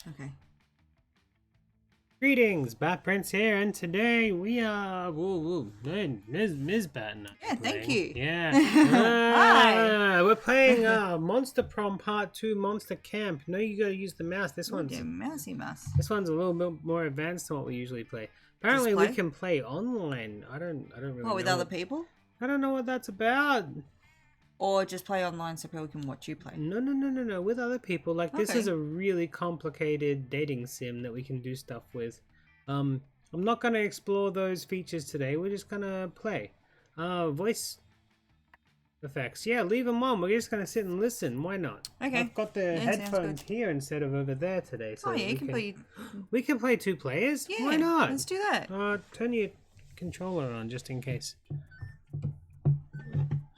Okay. Greetings, Batprince here, and today we are MsBats. Yeah, thank you. Yeah. Hi. We're playing Monster Prom Part 2 Monster Camp. No, you gotta use the mouse. This Oh, one's dear, mousy mouse. a little bit more advanced than what we usually play. Apparently, we can play online. I don't really know. What, with other people? I don't know what that's about. Or just play online so people can watch you play? No. With other people. Like, this is Okay. a really complicated dating sim that we can do stuff with. I'm not gonna explore those features today. We're just gonna play. Voice effects. Yeah, leave them on. We're just gonna sit and listen. Why not? Okay. I've got the headphones here instead of over there today. So Oh, yeah, you can play... we can play 2 players. Yeah, why not? let's do that. Turn your controller on just in case.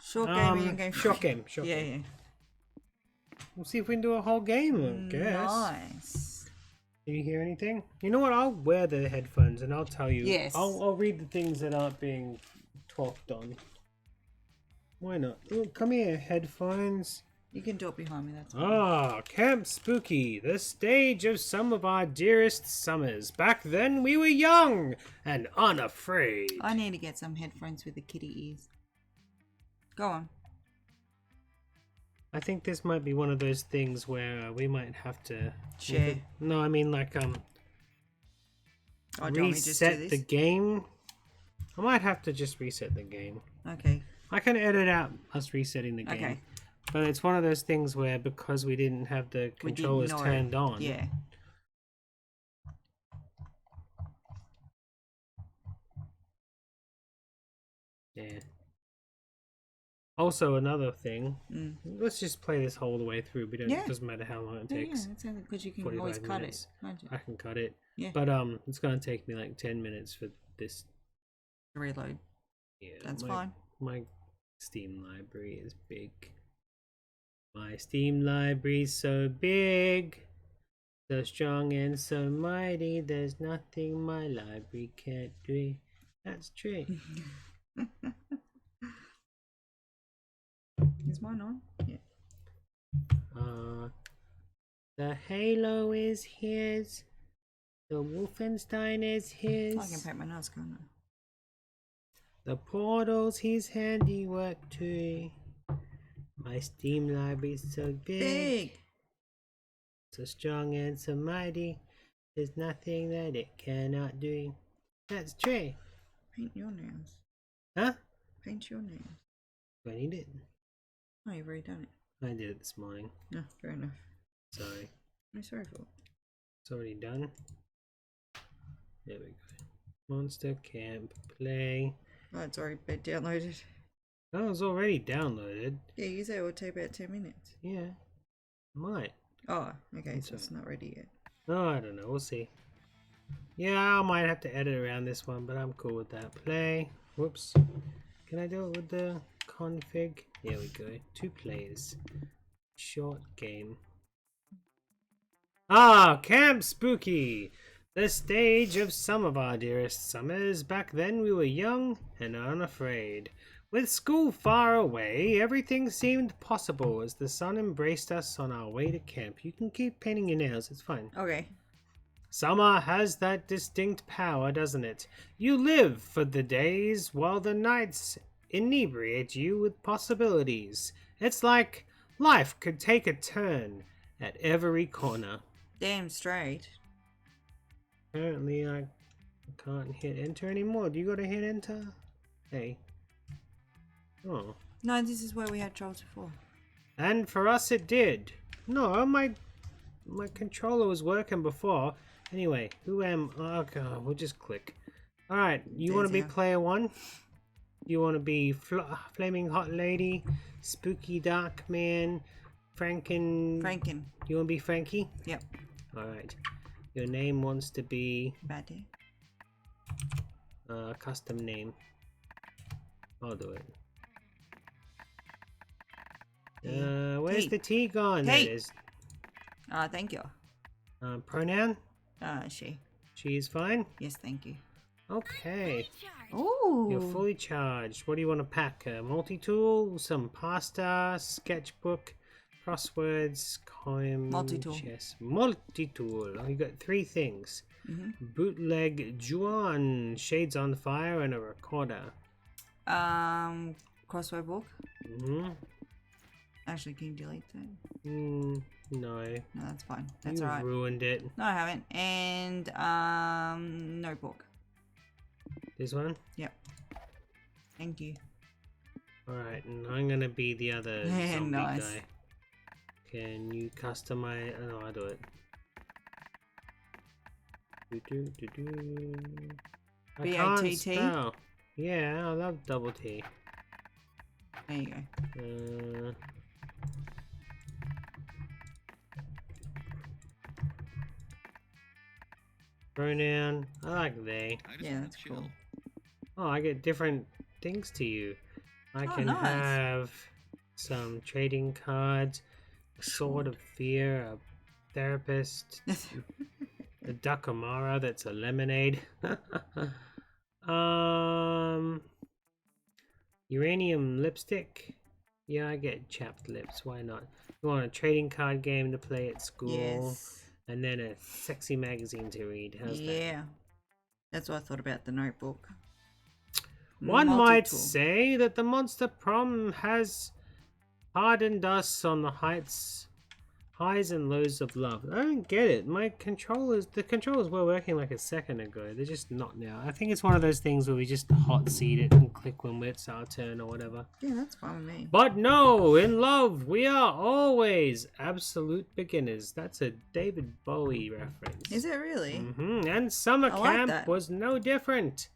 Short game, medium game. Short game. Yeah. We'll see if we can do a whole game, I guess. Nice. Did you hear anything? You know what? I'll wear the headphones and I'll tell you. Yes. I'll read the things that aren't being talked on. Why not? Oh, come here, headphones. You can do it behind me, that's fine. Ah, Camp Spooky, the stage of some of our dearest summers. Back then we were young and unafraid. I need to get some headphones with the kitty ears. Go on. I think this might be one of those things where we might have to Share. No, I mean like Oh, do you want me to just do reset this? the game. I might have to just reset the game. Okay. I can edit out us resetting the game. Okay. But it's one of those things where because we didn't have the controllers turned on. Yeah. Yeah. Also, another thing. Mm. Let's just play this whole the way through. We don't. Yeah. It doesn't matter how long it Yeah, takes. that sounds because you can 45 always cut minutes. it. Can't you? I can cut it. Yeah. But it's gonna take me like 10 minutes for this. Reload. Yeah. That's fine. My Steam library is big. My Steam library's so big, so strong and so mighty. There's nothing my library can't do. That's true. Is mine on? Yeah. The Halo is his. The Wolfenstein is his. I can paint my nails, can't I? The Portal's his handiwork too. My Steam library's so big. So strong and so mighty. There's nothing that it cannot do. That's true. Paint your nails. Huh? Paint your nails. Do I need it? Oh, you've already done it. I did it this morning. No, fair enough. Sorry. I'm sorry for it. It's already done. There we go. Monster Camp Play. Oh, it's already been downloaded. Oh, it was already downloaded. Yeah, you say it will take about 10 minutes. Yeah. Might. Oh, okay, so it's not ready yet. Oh, I don't know. We'll see. Yeah, I might have to edit around this one, but I'm cool with that. Play. Whoops. Can I do it with the config? There we go. 2 players. Short game. Ah, Camp Spooky! The stage of some of our dearest summers. Back then we were young and unafraid. With school far away, everything seemed possible as the sun embraced us on our way to camp. You can keep painting your nails, it's fine. Okay. Summer has that distinct power, doesn't it? You live for the days while the nights inebriate you with possibilities. It's like life could take a turn at every corner. Damn straight. Apparently I can't hit enter anymore. Do you gotta hit enter? Hey. Oh. No, this is where we had trolls before. And for us it did. No, my controller was working before. Anyway, who am... Oh god, we'll just click. Alright, you want to be player 1? You want to be Flaming Hot Lady, Spooky Dark Man, Franken... You want to be Frankie? Yep. Alright. Your name wants to be... Bad day. Custom name. I'll do it. Where's the T gone? There it is. Thank you. Pronoun? She. She is fine? Yes, thank you. Okay. Ooh. You're fully charged. What do you want to pack? A multi-tool? Some pasta? Sketchbook? crosswords, coin, Multi-tool. chess, multi-tool. Oh, you got 3 things. Bootleg Juan, Shades on Fire, and a recorder. Crossword book. Actually, can you delete that? No. No, that's fine. That's You alright. ruined it. No, I haven't. And notebook. This one? Yep. Thank you. Alright, and I'm gonna be the other zombie guy. Can you customize? Oh, no, I'll do it. I can't BATT? spell. Yeah, I love double T. There you go. Pronoun. I like they. Yeah, that's cool. Oh, I get different things to you. I can nice. have some trading cards, a sword of fear, a therapist, a Dakamara that's a lemonade. Uranium lipstick. Yeah, I get chapped lips. Why not? You want a trading card game to play at school? Yes. And then a sexy magazine to read. How's that? Yeah. That's what I thought about the notebook. One might say that the Monster Prom has hardened us on the highs and lows of love. I don't get it. The controllers were working like a second ago. They're just not now. I think it's one of those things where we just hot seat it and click when it's our turn or whatever. Yeah, that's fine with me. But no, in love, we are always absolute beginners. That's a David Bowie reference. Is it really? And summer camp was no different.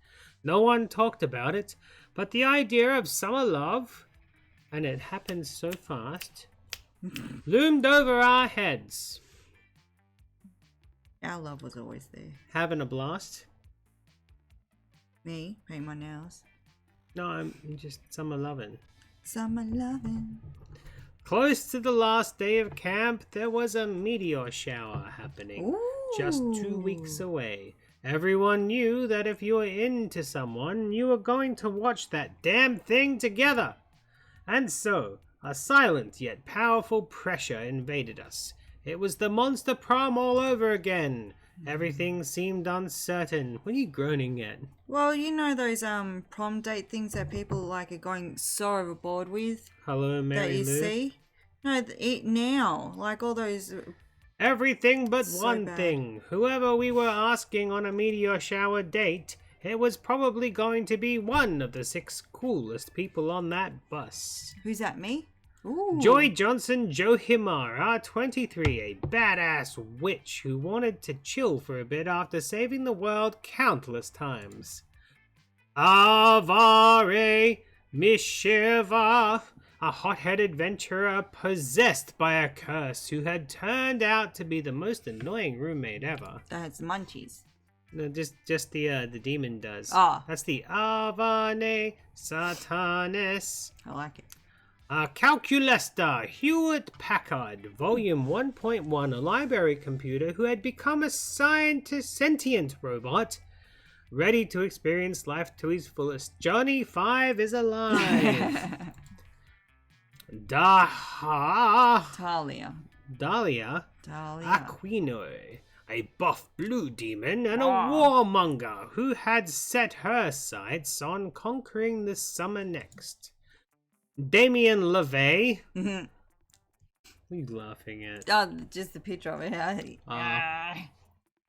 No one talked about it, but the idea of summer love, and it happened so fast, loomed over our heads. Our love was always there. Having a blast? Me? Paint my nails? No, I'm just summer loving. Summer loving. Close to the last day of camp, there was a meteor shower happening. Ooh. Just 2 weeks away. Everyone knew that if you were into someone, you were going to watch that damn thing together. And so, a silent yet powerful pressure invaded us. It was the Monster Prom all over again. Everything seemed uncertain. What are you groaning at? Well, you know those prom date things that people like are going so overboard with? Hello, Mary that you Lou? see? No, it now. Like all those... Everything but one thing. Whoever we were asking on a meteor shower date, it was probably going to be one of the 6 coolest people on that bus. Who's that, me? Ooh. Joy Johnson Johimara, 23, a badass witch who wanted to chill for a bit after saving the world countless times. Avare Misheva, a hot-headed adventurer possessed by a curse who had turned out to be the most annoying roommate ever. That has munchies. No, just the demon does. Ah. That's the Avane Satanis. I like it. Calculesta Hewlett Packard, Volume 1.1, a library computer who had become a sentient robot, ready to experience life to his fullest. Johnny 5 is alive. Dahlia Aquino, a buff blue demon and a warmonger who had set her sights on conquering the summer next. Damien LaVey. What are you laughing at? Oh, just the picture of it. I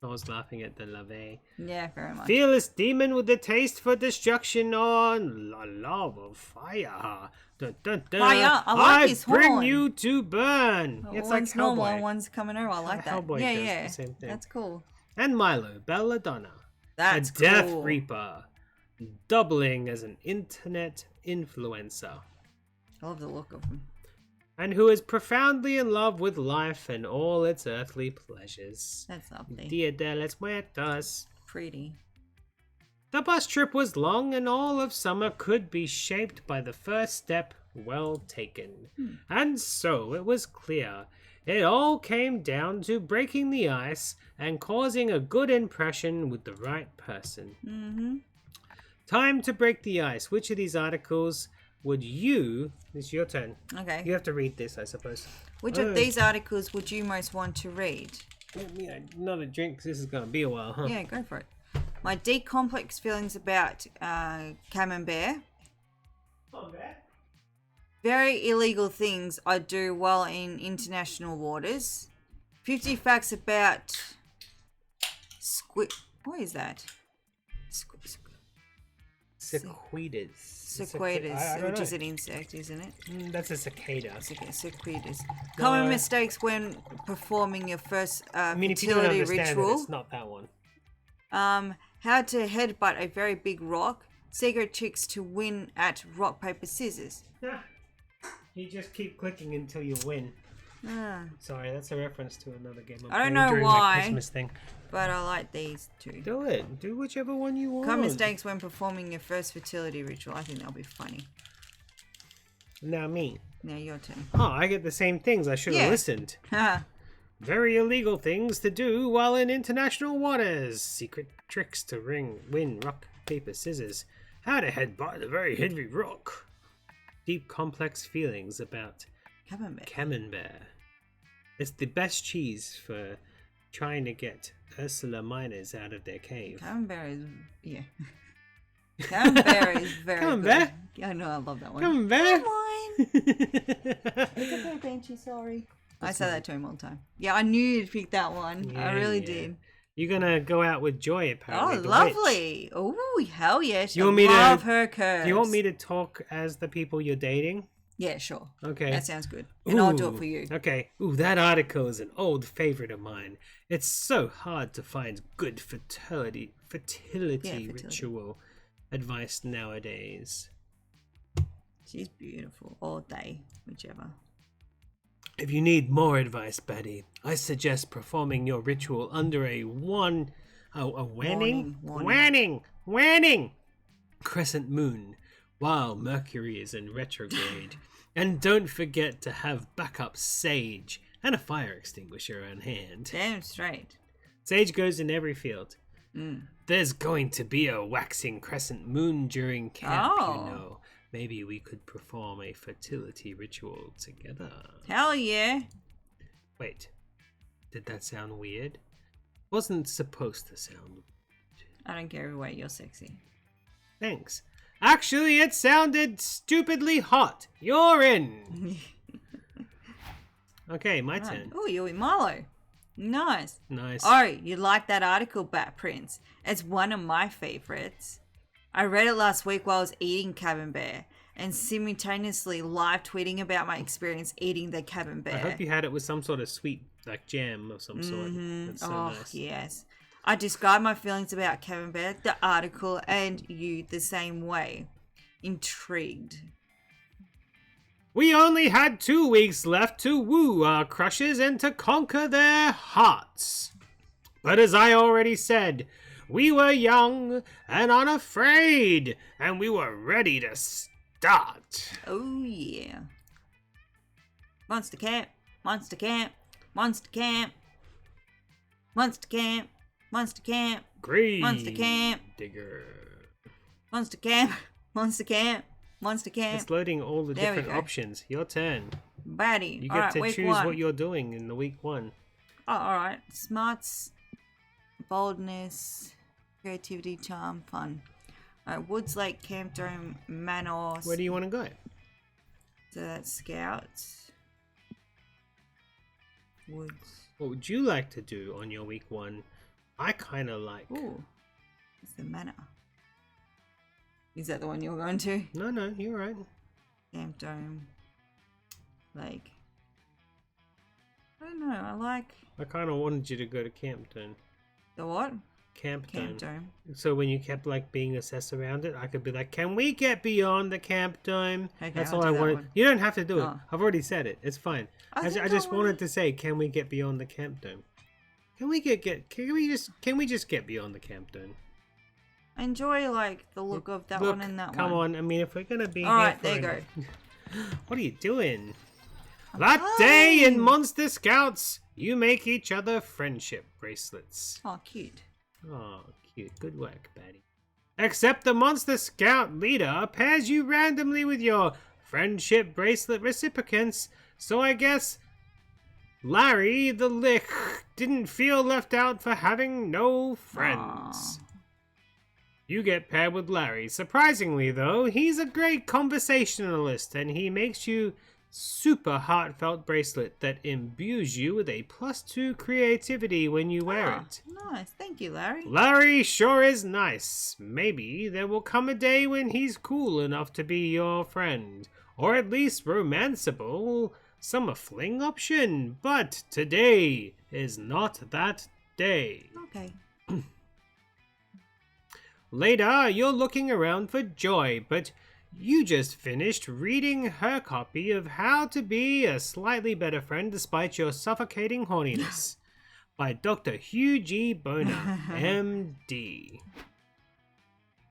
was laughing at the LaVey. Yeah, very much. Fearless demon with a taste for destruction on La Lava Fire. Dun, dun, dun. Fire! I like his horn. I bring you to burn. It's like one's Hellboy. normal, one's coming over. I like that. Hellboy Yeah. does the same thing. That's cool. And Milo Belladonna. That's a Death cool. Reaper. Doubling as an internet influencer. I love the look of him. And who is profoundly in love with life and all its earthly pleasures. That's lovely. Dia de las Muertas. Pretty. The bus trip was long and all of summer could be shaped by the first step well taken. And so it was clear. It all came down to breaking the ice and causing a good impression with the right person. Time to break the ice. Which of these articles would you... It's your turn. Okay. You have to read this, I suppose. Which of these articles would you most want to read? Let me another drink, 'cause this is going to be a while, huh? Yeah, go for it. My deep complex feelings about Camembert. Camembert? Very illegal things I do while in international waters. 50 facts about squid. What is that? Cicadas. Cicadas, which is an insect, isn't it? That's a cicada. Cicadas. Common mistakes when performing your first I mean, if you don't fertility understand ritual. it, it's not that one. How to headbutt a very big rock. Secret tricks to win at rock, paper, scissors. You just keep clicking until you win. Sorry, that's a reference to another game I don't know why, Christmas thing. but I like these two. Do it. Do whichever one you want. Common mistakes when performing your first fertility ritual. I think that'll be funny. Now me. Now your turn. Oh, I get the same things. I should have listened. Very illegal things to do while in international waters. Secret tricks to win rock, paper, scissors. How to headbutt a very heavy rock. Deep, complex feelings about Camembert. It's the best cheese for trying to get Ursula miners out of their cave. Camembert is, yeah. Camembert is very Camembert? good. I know, I love that one. Camembert? Come on. It's okay, Benchy, sorry. I say that to him all the time. Yeah, I knew you'd pick that one. Yeah, I really did. You're gonna go out with Joy, apparently. Oh, the lovely. Oh, hell yes. You want me love to, her curves. Do you want me to talk as the people you're dating? Yeah, sure. Okay. That sounds good. And I'll do it for you. Okay. Ooh, that article is an old favorite of mine. It's so hard to find good fertility ritual advice nowadays. She's beautiful. All day, whichever. If you need more advice, Betty, I suggest performing your ritual under a waning crescent moon while Mercury is in retrograde. And don't forget to have backup sage and a fire extinguisher on hand. Damn straight. Sage goes in every field. There's going to be a waxing crescent moon during camp, you know. Maybe we could perform a fertility ritual together. Hell yeah. Wait, did that sound weird? Wasn't supposed to sound weird. I don't care wait, you're sexy. Thanks. Actually, it sounded stupidly hot. You're in. Okay, my turn. Oh, you're with Marlo. Nice. Nice. Oh, you like that article, Batprince? It's one of my favorites. I read it last week while I was eating Camembert and simultaneously live tweeting about my experience eating the Camembert. I hope you had it with some sort of sweet, like jam of some sort. That's so nice. Yes. I described my feelings about Camembert, the article, and you the same way. Intrigued. We only had 2 weeks left to woo our crushes and to conquer their hearts. But as I already said, we were young and unafraid, and we were ready to start. Oh, yeah. Monster camp, monster camp, monster camp, monster camp, monster camp, Green monster camp, digger. Monster camp, monster camp, monster camp. It's loading all the There we different go. options. Your turn. Batty. You All get right, to week choose one. what you're doing in the week 1. Oh, all right. Smarts, boldness, creativity, charm, fun. All right, Woods Lake, Camp Dome, Manor. Where do you want to go? So that's Scouts. Woods. What would you like to do on your week 1? I kind of like... Ooh. It's the Manor. Is that the one you're going to? No, you're right. Camp Dome. Lake. I don't know. I kind of wanted you to go to Campton. The what? Camp Camp Dome. Dome. So when you kept like being assessed around it, I could be like, "Can we get beyond the Camp Dome?" Okay, That's I'll all do I that wanted. one. You don't have to do it. Oh. I've already said it. It's fine. I just wanted to say, "Can we get beyond the Camp Dome?" Can we can we just get beyond the Camp Dome? I enjoy like the look of that Look, one and that one. come on. I mean, if we're gonna be All here right, there you go. What are you doing? That day in Monster Scouts, you make each other friendship bracelets. Oh, cute. Oh, cute. Good work, Batty. Except the Monster Scout leader pairs you randomly with your friendship bracelet recipients, so I guess Larry the Lick didn't feel left out for having no friends. Aww. You get paired with Larry. Surprisingly, though, he's a great conversationalist, and he makes you super heartfelt bracelet that imbues you with a +2 creativity when you wear it. Nice. Thank you, Larry. Larry sure is nice. Maybe there will come a day when he's cool enough to be your friend, or at least romanceable. Some a fling option, but today is not that day. Okay. Later, you're looking around for Joy, but you just finished reading her copy of How to Be a Slightly Better Friend Despite Your Suffocating Horniness by Dr. Hugh G. Boner, MD.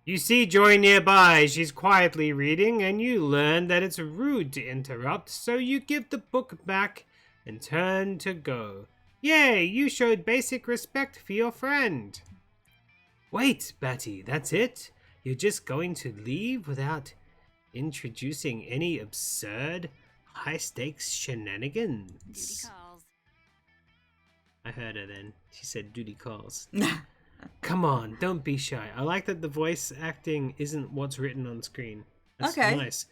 You see Joy nearby. She's quietly reading, and you learn that it's rude to interrupt, so you give the book back and turn to go. Yay, you showed basic respect for your friend. Wait, Batty, that's it? You're just going to leave without introducing any absurd, high-stakes shenanigans? Duty calls. I heard her then. She said duty calls. Come on, don't be shy. I like that the voice acting isn't what's written on screen. That's Okay. nice.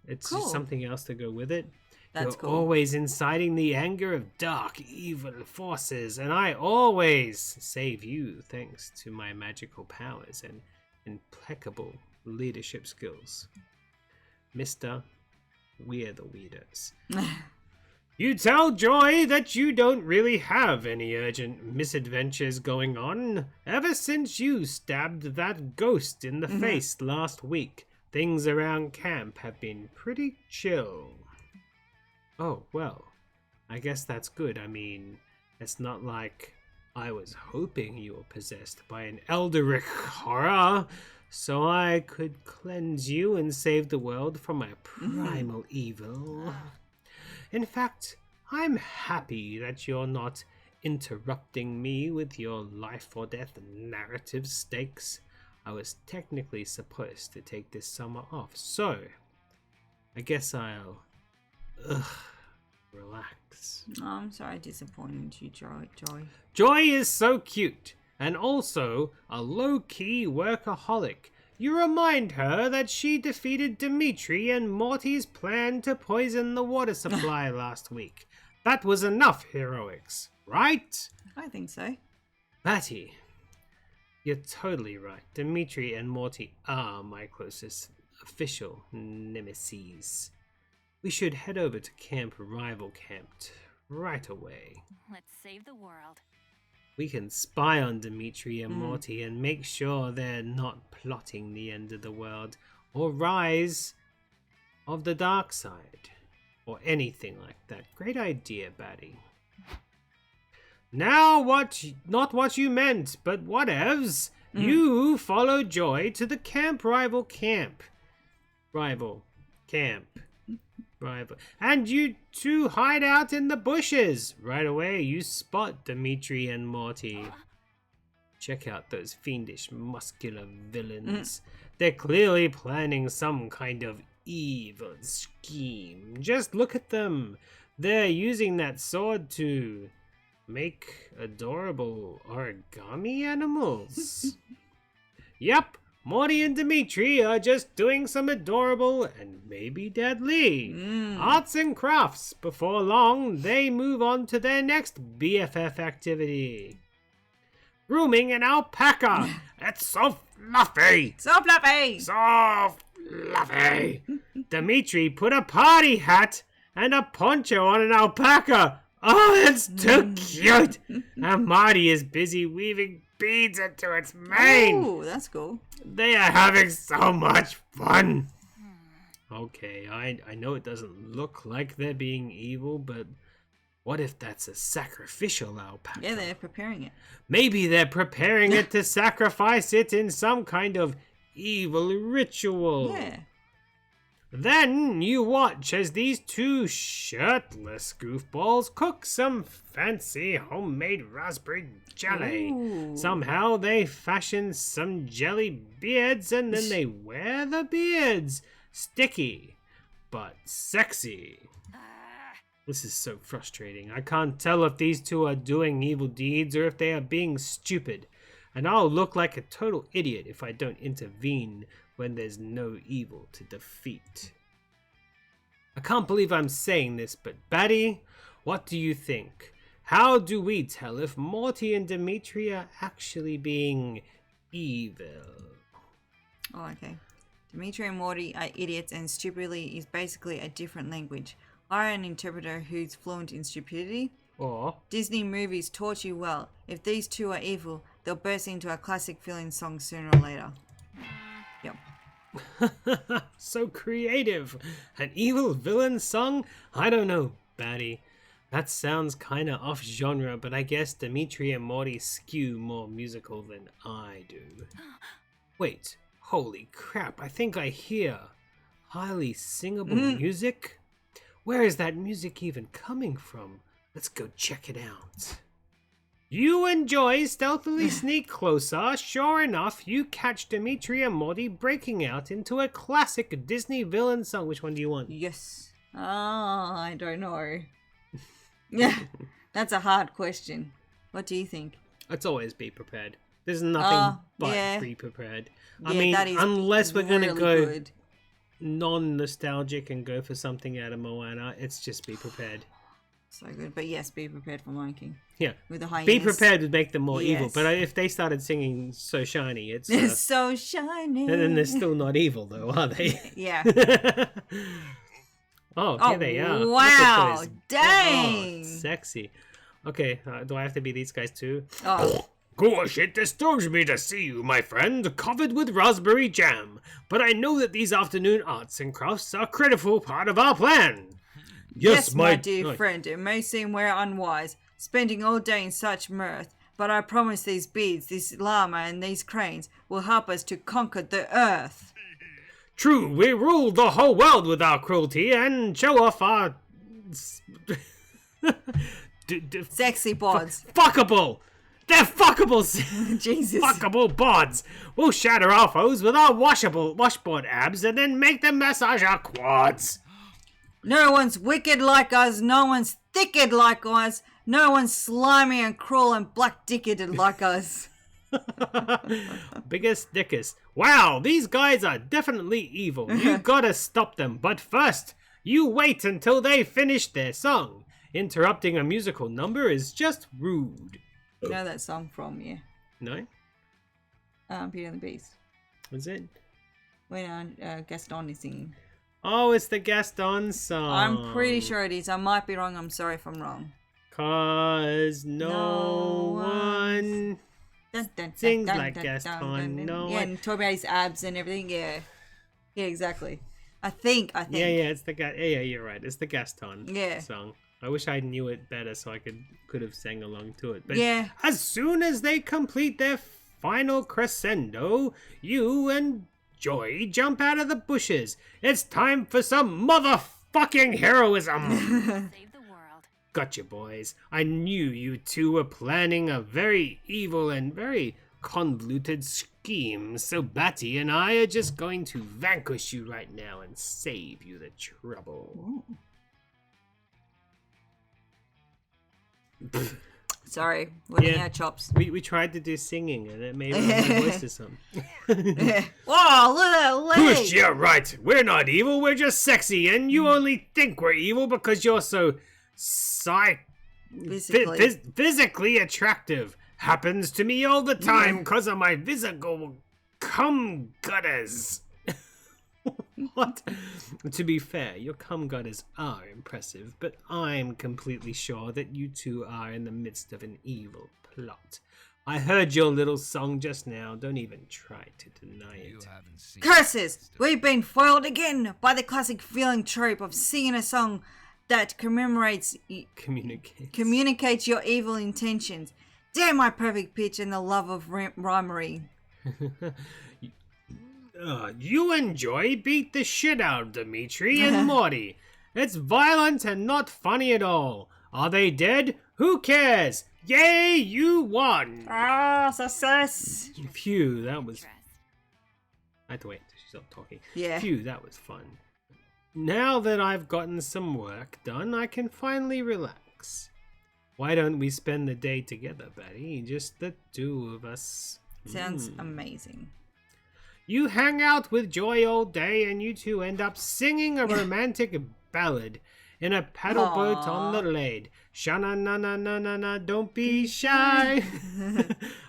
It's Cool. just something else to go with it. That's You're cool. always inciting the anger of dark, evil forces, and I always save you thanks to my magical powers and impeccable leadership skills. Mister, we're the weirdos. You tell Joy that you don't really have any urgent misadventures going on. Ever since you stabbed that ghost in the face last week, things around camp have been pretty chill. Oh, well, I guess that's good. I mean, it's not like I was hoping you were possessed by an Eldritch horror, so I could cleanse you and save the world from a primal evil. In fact, I'm happy that you're not interrupting me with your life or death narrative stakes. I was technically supposed to take this summer off, so I guess I'll relax. Oh, I'm sorry I disappointed you, Joy. Joy is so cute, and also a low-key workaholic. You remind her that she defeated Dimitri and Morty's plan to poison the water supply last week. That was enough heroics, right? I think so. Batty, you're totally right. Dimitri and Morty are my closest official nemeses. We should head over to Camp Rival Camp right away. Let's save the world. We can spy on Dimitri and Morty and make sure they're not plotting the end of the world or rise of the dark side or anything like that. Great idea, Batty. Now not what you meant, but whatevs. You follow Joy to the Camp Rival Camp. Rival Camp. Rival. And you two hide out in the bushes. Right away, you spot Dimitri and Morty. Check out those fiendish, muscular villains. They're clearly planning some kind of evil scheme. Just look at them. They're using that sword to make adorable origami animals. Yep. Morty and Dimitri are just doing some adorable and maybe deadly arts and crafts. Before long, they move on to their next BFF activity. Grooming an alpaca. It's so fluffy. So fluffy! So fluffy. Dimitri put a party hat and a poncho on an alpaca. Oh, it's too cute. And Marty is busy weaving beads into its mane. Oh, that's cool. They are having so much fun. Okay, I know it doesn't look like they're being evil, but what if that's a sacrificial alpaca? Yeah, they're preparing it. Maybe they're preparing it to sacrifice it in some kind of evil ritual. Yeah. Then you watch as these two shirtless goofballs cook some fancy homemade raspberry jelly. Ooh. Somehow they fashion some jelly beards and then they wear the beards. Sticky, but sexy. This is so frustrating. I can't tell if these two are doing evil deeds or if they are being stupid. And I'll look like a total idiot if I don't intervene when there's no evil to defeat. I can't believe I'm saying this, but Batty, what do you think? How do we tell if Morty and Dimitri are actually being evil? Oh, okay. Dimitri and Morty are idiots, and stupidly is basically a different language. Hire an interpreter who's fluent in stupidity. Or Disney movies taught you well. If these two are evil, they'll burst into a classic feeling song sooner or later. Yep. so creative. An evil villain song? I don't know, Batty. That sounds kinda off genre, but I guess Dimitri and Morty skew more musical than I do. Wait, holy crap, I think I hear highly singable music? Where is that music even coming from? Let's go check it out. You and Joy stealthily sneak closer. Sure enough, you catch Dimitri and Morty breaking out into a classic Disney villain song. Which one do you want? Yes. I don't know. Yeah, that's a hard question. What do you think? Let's always be prepared. There's nothing but be prepared. I mean, unless we're going to go good. non-nostalgic and go for something out of Moana, it's just be prepared. So good. But yes, be prepared for Lion King. Yeah. With the hyenas. Be prepared would make them more Yes. evil. But if they started singing So Shiny, it's... It's so shiny. and then they're still not evil, though, are they? Yeah. Oh, here they are. Look Wow. at those. Dang. Oh, sexy. Okay, do I have to be these guys too? Oh. Gosh, it disturbs me to see you, my friend, covered with raspberry jam. But I know that these afternoon arts and crafts are a critical part of our plan. Yes, my dear friend, it may seem we're unwise, spending all day in such mirth, but I promise these beads, this llama, and these cranes will help us to conquer the earth. True, we rule the whole world with our cruelty and show off our... Sexy bods. Fuckable! They're fuckable! Jesus. Fuckable bods! We'll shatter our foes with our washboard abs and then make them massage our quads! No one's wicked like us, no one's thicked like us, no one's slimy and cruel and black-dicked like us. Biggest dickest. Wow, these guys are definitely evil. You gotta stop them. But first, you wait until they finish their song. Interrupting a musical number is just rude. You know that song from, yeah? No? Beauty and the Beast. Was it? When Gaston is singing. Oh, it's the Gaston song. I'm pretty sure it is. I might be wrong. I'm sorry if I'm wrong. 'Cause no one sings like Gaston. Yeah, and talk about his abs and everything. Yeah. Yeah, exactly. I think. Yeah, it's the yeah, you're right. It's the Gaston song. I wish I knew it better so I could have sang along to it. But yeah. As soon as they complete their final crescendo, you and Joy jump out of the bushes. It's time for some motherfucking heroism. Save the world. Gotcha, boys. I knew you two were planning a very evil and very convoluted scheme, so Batty and I are just going to vanquish you right now and save you the trouble. Sorry, licking our chops. We tried to do singing and it made my voice to some. Whoa, look at that leg! Push, yeah, right. We're not evil, we're just sexy, and you only think we're evil because you're so physically attractive. Happens to me all the time because of my physical cum gutters. What? To be fair, your cum gutters are impressive, but I'm completely sure that you two are in the midst of an evil plot. I heard your little song just now. Don't even try to deny it. Curses! We've been foiled again by the classic feeling trope of singing a song that commemorates... Communicates your evil intentions. Damn my perfect pitch and the love of rhymery. You enjoy beat the shit out of Dimitri and Morty. It's violent and not funny at all. Are they dead? Who cares? Yay, you won! Ah, success! Phew, that was... I had to wait until she stopped talking. Yeah. Phew, that was fun. Now that I've gotten some work done, I can finally relax. Why don't we spend the day together, Betty? Just the two of us. Sounds amazing. You hang out with Joy all day and you two end up singing a romantic ballad in a paddle boat on the lake. Shana na na na na na, don't be shy.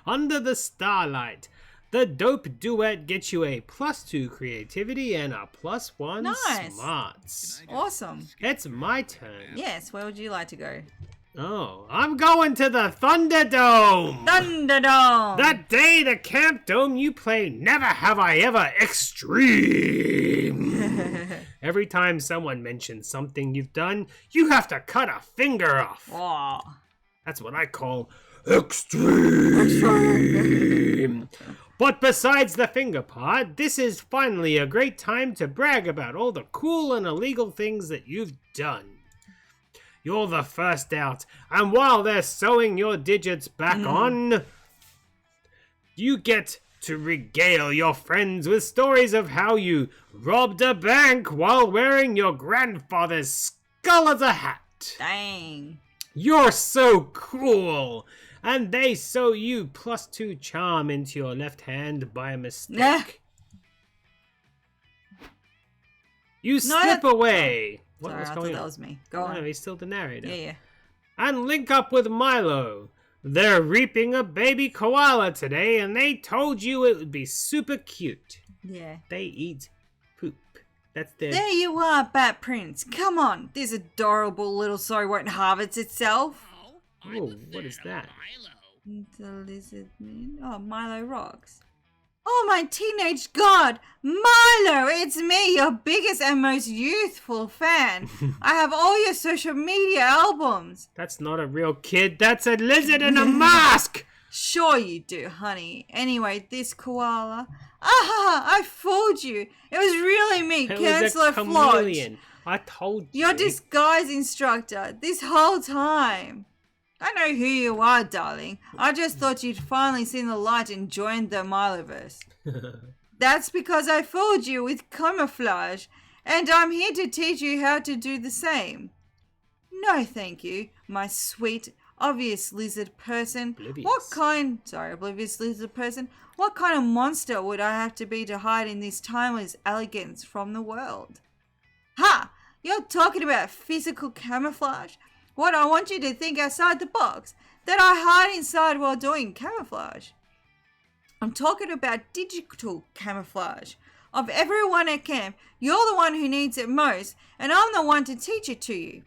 Under the starlight. The dope duet gets you a +2 creativity and a +1 Nice. smarts. Awesome. It's my turn. Yes, where would you like to go? Oh, I'm going to the Thunderdome. Thunderdome! That day the Camp Dome you play Never Have I Ever Extreme. Every time someone mentions something you've done, you have to cut a finger off. Aw. That's what I call extreme. But besides the finger part, this is finally a great time to brag about all the cool and illegal things that you've done. You're the first out, and while they're sewing your digits back on, you get to regale your friends with stories of how you robbed a bank while wearing your grandfather's skull as a hat. Dang. You're so cool! And they sew you +2 charm into your left hand by mistake. Nah. You slip away. Sorry, What's I going thought that on? was me. Go No, on. he's still the narrator. Yeah. And link up with Milo. They're reaping a baby koala today, and they told you it would be super cute. Yeah. They eat poop. That's their... There you are, Batprince. Come on. This adorable little soul won't harvest itself. Oh, what is that? The lizard man. Oh, Milo rocks. Oh, my teenage god! Milo, it's me, your biggest and most youthful fan. I have all your social media albums. That's not a real kid. That's a lizard in a mask! Sure you do, honey. Anyway, this koala. I fooled you. It was really me, It was Chancellor a Flodge. chameleon. I told you. Your disguise instructor this whole time. I know who you are, darling. I just thought you'd finally seen the light and joined the Miloverse. That's because I fooled you with camouflage, and I'm here to teach you how to do the same. No, thank you, my sweet, obvious lizard person. Oblivious lizard person. What kind of monster would I have to be to hide in this timeless elegance from the world? Ha! You're talking about physical camouflage? What I want you to think outside the box, that I hide inside while doing camouflage. I'm talking about digital camouflage. Of everyone at camp, you're the one who needs it most, and I'm the one to teach it to you.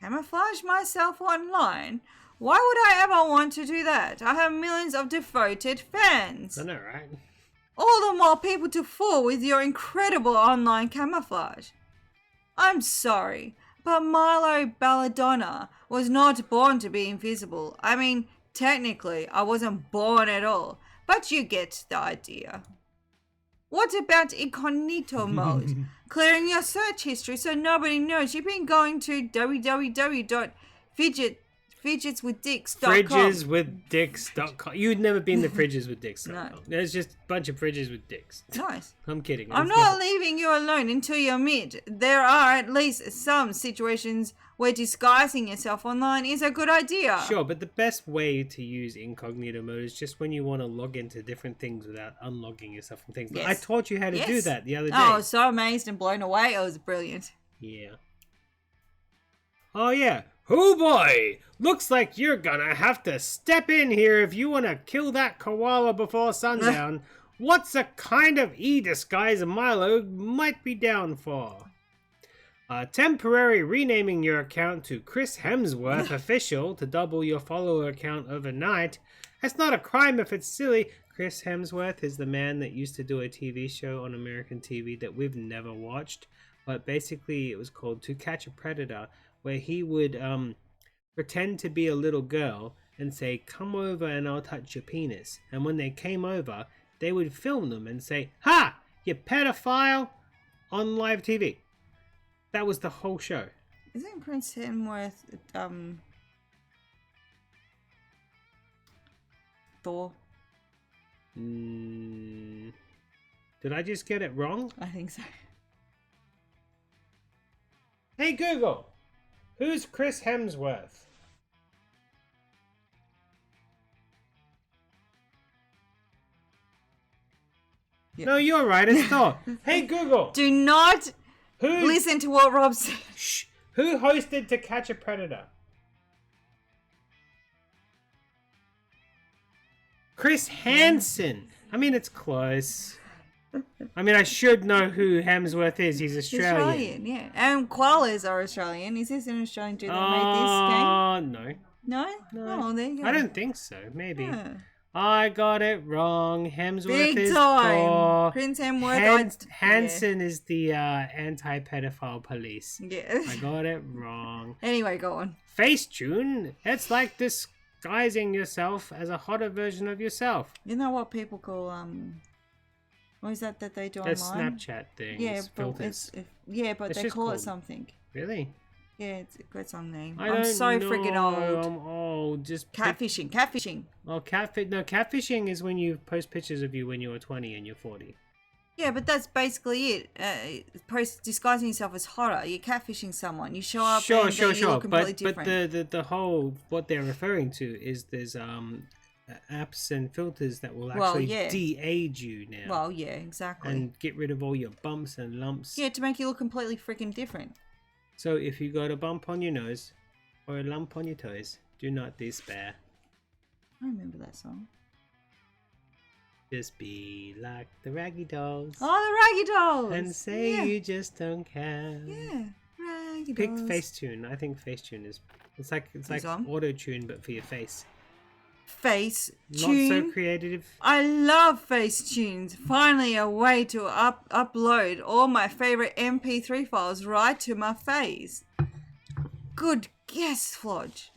Camouflage myself online? Why would I ever want to do that? I have millions of devoted fans. I know, right? All the more people to fool with your incredible online camouflage. I'm sorry, but Milo Belladonna was not born to be invisible. I mean, technically, I wasn't born at all, but you get the idea. What about incognito mode? Clearing your search history so nobody knows you've been going to www.fidgetswithdicks.com. Fridgeswithdicks.com. You'd never been to fridgeswithdicks.com. No. There's just a bunch of fridges with dicks. Nice. I'm kidding. I'm not leaving you alone until you admit there are at least some situations where disguising yourself online is a good idea. Sure, but the best way to use incognito mode is just when you want to log into different things without unlogging yourself from things. Yes. I taught you how to do that the other day. Oh, I was so amazed and blown away. It was brilliant. Yeah. Oh, yeah. Oh, boy. Looks like you're gonna have to step in here if you want to kill that koala before sundown. What's a kind of e-disguise Milo might be down for? Temporary renaming your account to Chris Hemsworth Official to double your follower count overnight. That's not a crime if it's silly. Chris Hemsworth is the man that used to do a TV show on American TV that we've never watched. But basically it was called To Catch a Predator, where he would pretend to be a little girl and say, "Come over and I'll touch your penis." And when they came over, they would film them and say, "Ha! You pedophile on live TV. That was the whole show. Isn't Prince Hemsworth Thor? Did I just get it wrong? I think so. Hey Google, who's Chris Hemsworth? Yeah. No, you're right, it's Thor. Hey Google, Do not who listen to what Rob said. Shh, who hosted To Catch a Predator? Chris Hansen. I mean, it's close. I mean, I should know who Hemsworth is. He's Australian. Yeah. And koalas are Australian. Is this an Australian dude that made this game? No. No? Oh, there you go. I don't think so. Maybe. Yeah. I got it wrong. Hemsworth Big is time. Thor. Prince Hemsworth. Hansen is the anti-pedophile police. Yeah. I got it wrong. Anyway, go on. Facetune. It's like disguising yourself as a hotter version of yourself. You know what people call what is that they do That's online? Snapchat things. Yeah, filters. but It's they just call it called- something. Really? Yeah, it's got some name. I I'm don't so know. freaking old. I'm old. Just Catfishing. Oh, catfishing is when you post pictures of you when you were 20 and you're 40. Yeah, but that's basically it. Disguising yourself as horror. You're catfishing someone. You show up and then you look completely different. But the whole what they're referring to is there's apps and filters that will actually de-age you now. Well, yeah, exactly. And get rid of all your bumps and lumps. Yeah, to make you look completely freaking different. So if you got a bump on your nose or a lump on your toes, do not despair. I remember that song. Just be like the raggy dolls. Oh, the Raggy Dolls! And say you just don't care. Yeah, Raggy Pick Dolls. Facetune. I think Facetune is it's like auto tune but for your face. Face Not tune. so creative. I love face tunes. Finally, a way to upload all my favorite MP3 files right to my face. Good guess, Flodge.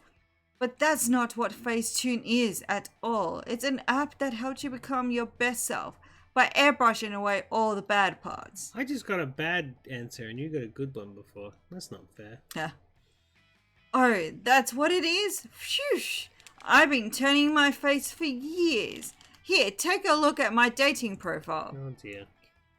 But that's not what Facetune is at all. It's an app that helps you become your best self by airbrushing away all the bad parts. I just got a bad answer and you got a good one before. That's not fair. Yeah. Oh, that's what it is? Phew. I've been turning my face for years. Here, take a look at my dating profile. Oh dear.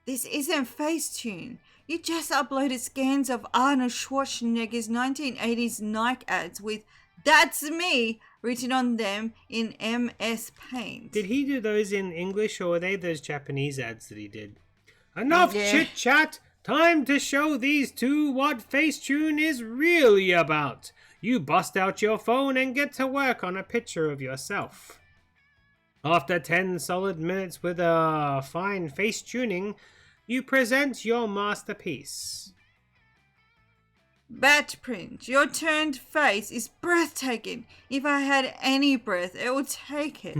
This isn't Facetune. You just uploaded scans of Arnold Schwarzenegger's 1980s Nike ads with "That's me" written on them in MS Paint. Did he do those in English or were they those Japanese ads that he did? Enough chit chat! Time to show these two what Facetune is really about. You bust out your phone and get to work on a picture of yourself. After 10 solid minutes with a fine face tuning, you present your masterpiece. Batprince, your turned face is breathtaking. If I had any breath, it would take it.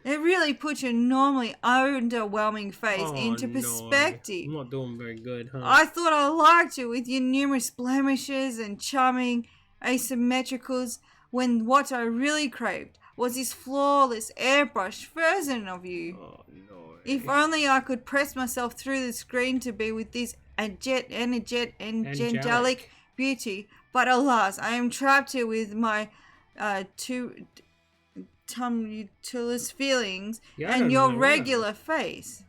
It really puts your normally underwhelming face into perspective. I'm not doing very good, huh? I thought I liked you with your numerous blemishes and charming asymmetricals when what I really craved was this flawless airbrushed version of you. Oh no. If only I could press myself through the screen to be with this angelic beauty, but alas, I am trapped here with my tumultuous feelings and your regular face.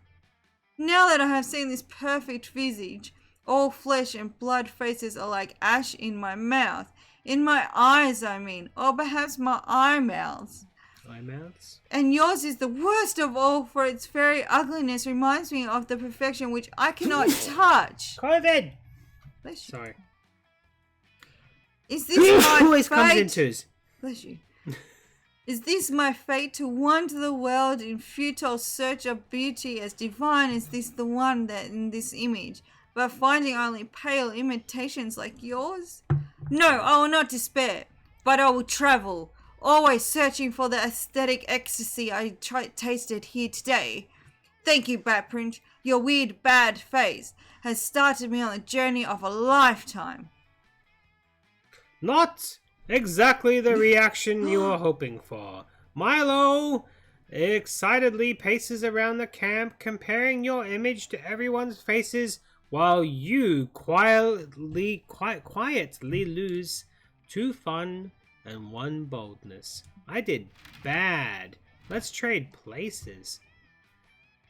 Now that I have seen this perfect visage, all flesh and blood faces are like ash in my mouth. In my eyes, I mean, or perhaps my eye mouths. Eye mouths? And yours is the worst of all, for its very ugliness reminds me of the perfection which I cannot touch. COVID! Bless you. Sorry. Is this my always fate? comes in twos. Bless you. Is this my fate to wander the world in futile search of beauty as divine as this the one that in this image, but finding only pale imitations like yours? No, I will not despair, but I will travel, always searching for the aesthetic ecstasy I tasted here today. Thank you, Batprince. Your weird bad face has started me on the journey of a lifetime. Not exactly the reaction you were hoping for. Milo, excitedly paces around the camp, comparing your image to everyone's faces, while you quietly lose 2 fun and 1 boldness. I did bad. Let's trade places.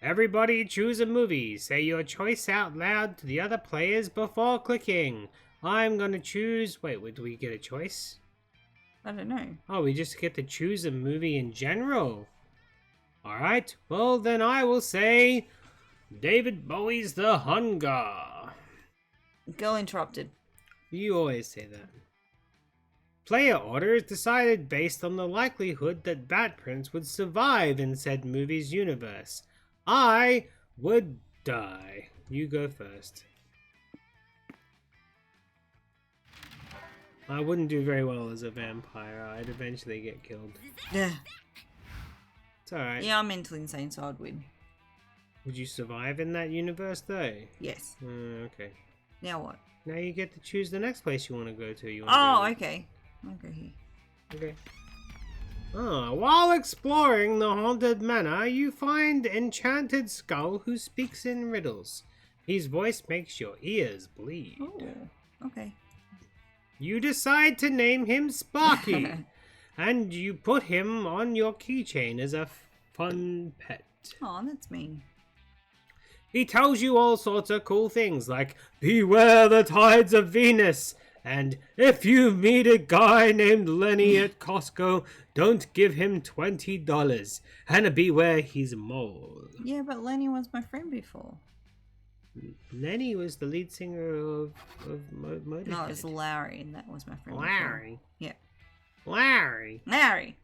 Everybody choose a movie. Say your choice out loud to the other players before clicking. I'm gonna choose... Wait, do we get a choice? I don't know. Oh, we just get to choose a movie in general. Alright, well then I will say David Bowie's The Hunger. Girl interrupted. You always say that. Player order is decided based on the likelihood that Batprince would survive in said movie's universe. I would die. You go first. I wouldn't do very well as a vampire. I'd eventually get killed. Yeah. It's alright. Yeah, I'm mentally insane, so I'd win. Would you survive in that universe though? Yes. Okay. Now what? Now you get to choose the next place you want to go to. Okay. I'll go here. Okay. While exploring the haunted manor, you find Enchanted Skull who speaks in riddles. His voice makes your ears bleed. Oh, okay. You decide to name him Sparky, and you put him on your keychain as a fun pet. Oh, that's mean. He tells you all sorts of cool things like, beware the tides of Venus, and if you meet a guy named Lenny at Costco, don't give him $20, and beware his mole. Yeah, but Lenny was my friend before. Lenny was the lead singer of Motorhead. No, it was Larry, and that was my friend Larry. before. Larry. Larry!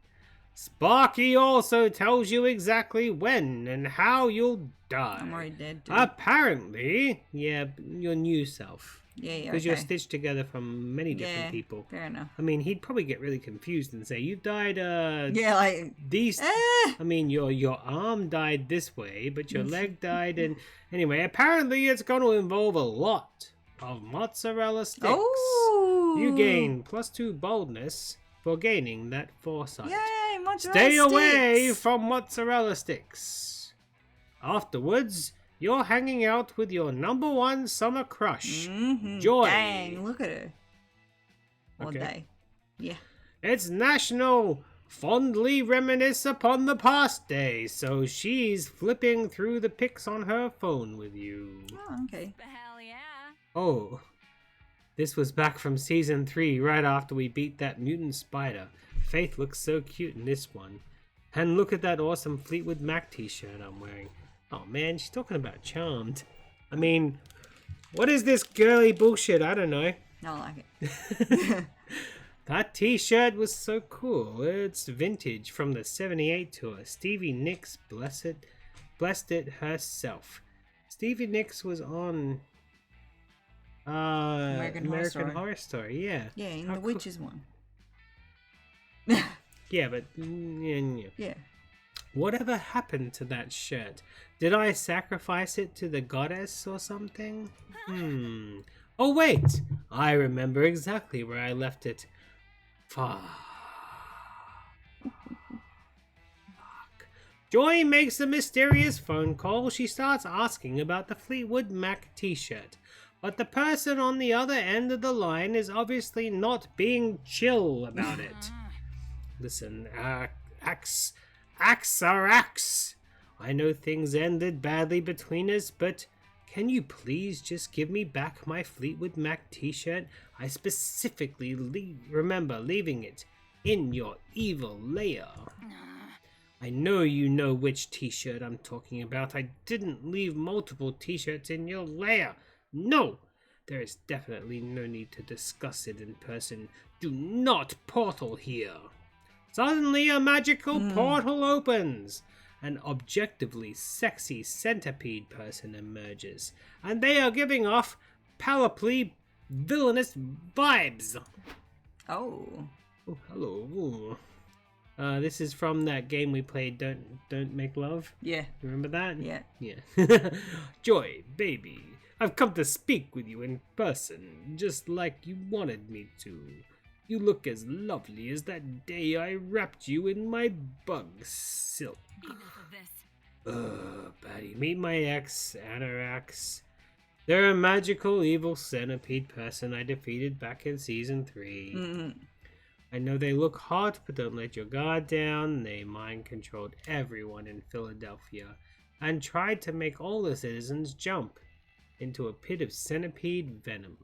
Sparky also tells you exactly when and how you'll die. I'm already dead, dude. Apparently, yeah, your new self. Yeah, Because okay. you're stitched together from many different people. Fair enough. I mean, he'd probably get really confused and say, "You died, Yeah, like... these... I mean, your arm died this way, but your leg died, and... Anyway, apparently it's going to involve a lot of mozzarella sticks. Oh! You gain +2 boldness for gaining that foresight. Yay, mozzarella Stay sticks! away from mozzarella sticks. Afterwards, you're hanging out with your #1 summer crush, Joy. Dang, look at her. All Okay. day. Yeah. It's National Fondly Reminisce Upon the Past Day, so she's flipping through the pics on her phone with you. Oh, okay. Hell yeah. Oh, this was back from season 3, right after we beat that mutant spider. Faith looks so cute in this one. And look at that awesome Fleetwood Mac t-shirt I'm wearing. Oh man, she's talking about Charmed. I mean, what is this girly bullshit? I don't know. I like it. That t-shirt was so cool. It's vintage from the 78 tour. Stevie Nicks blessed it herself. Stevie Nicks was on American Horror Story, yeah. Yeah, in How the cool. Witches one. Yeah, but Yeah. whatever happened to that shirt? Did I sacrifice it to the goddess or something? Oh wait, I remember exactly where I left it. Fuck. Joy makes a mysterious phone call. She starts asking about the Fleetwood Mac t-shirt. But the person on the other end of the line is obviously not being chill about it. Listen, Axe. I know things ended badly between us, but can you please just give me back my Fleetwood Mac t-shirt? I specifically remember leaving it in your evil lair. I know you know which t-shirt I'm talking about. I didn't leave multiple t-shirts in your lair. No! There is definitely no need to discuss it in person. Do not portal here. Suddenly a magical portal opens. An objectively sexy centipede person emerges, and they are giving off palpably villainous vibes. Oh. Oh, hello. This is from that game we played, Don't Make Love. Yeah. Remember that? Yeah. Yeah. Joy, baby, I've come to speak with you in person, just like you wanted me to. You look as lovely as that day I wrapped you in my bug silk. Enough of this. Buddy, meet my ex, Anorax. They're a magical evil centipede person I defeated back in season 3. I know they look hot, but don't let your guard down. They mind-controlled everyone in Philadelphia and tried to make all the citizens jump into a pit of centipede venom.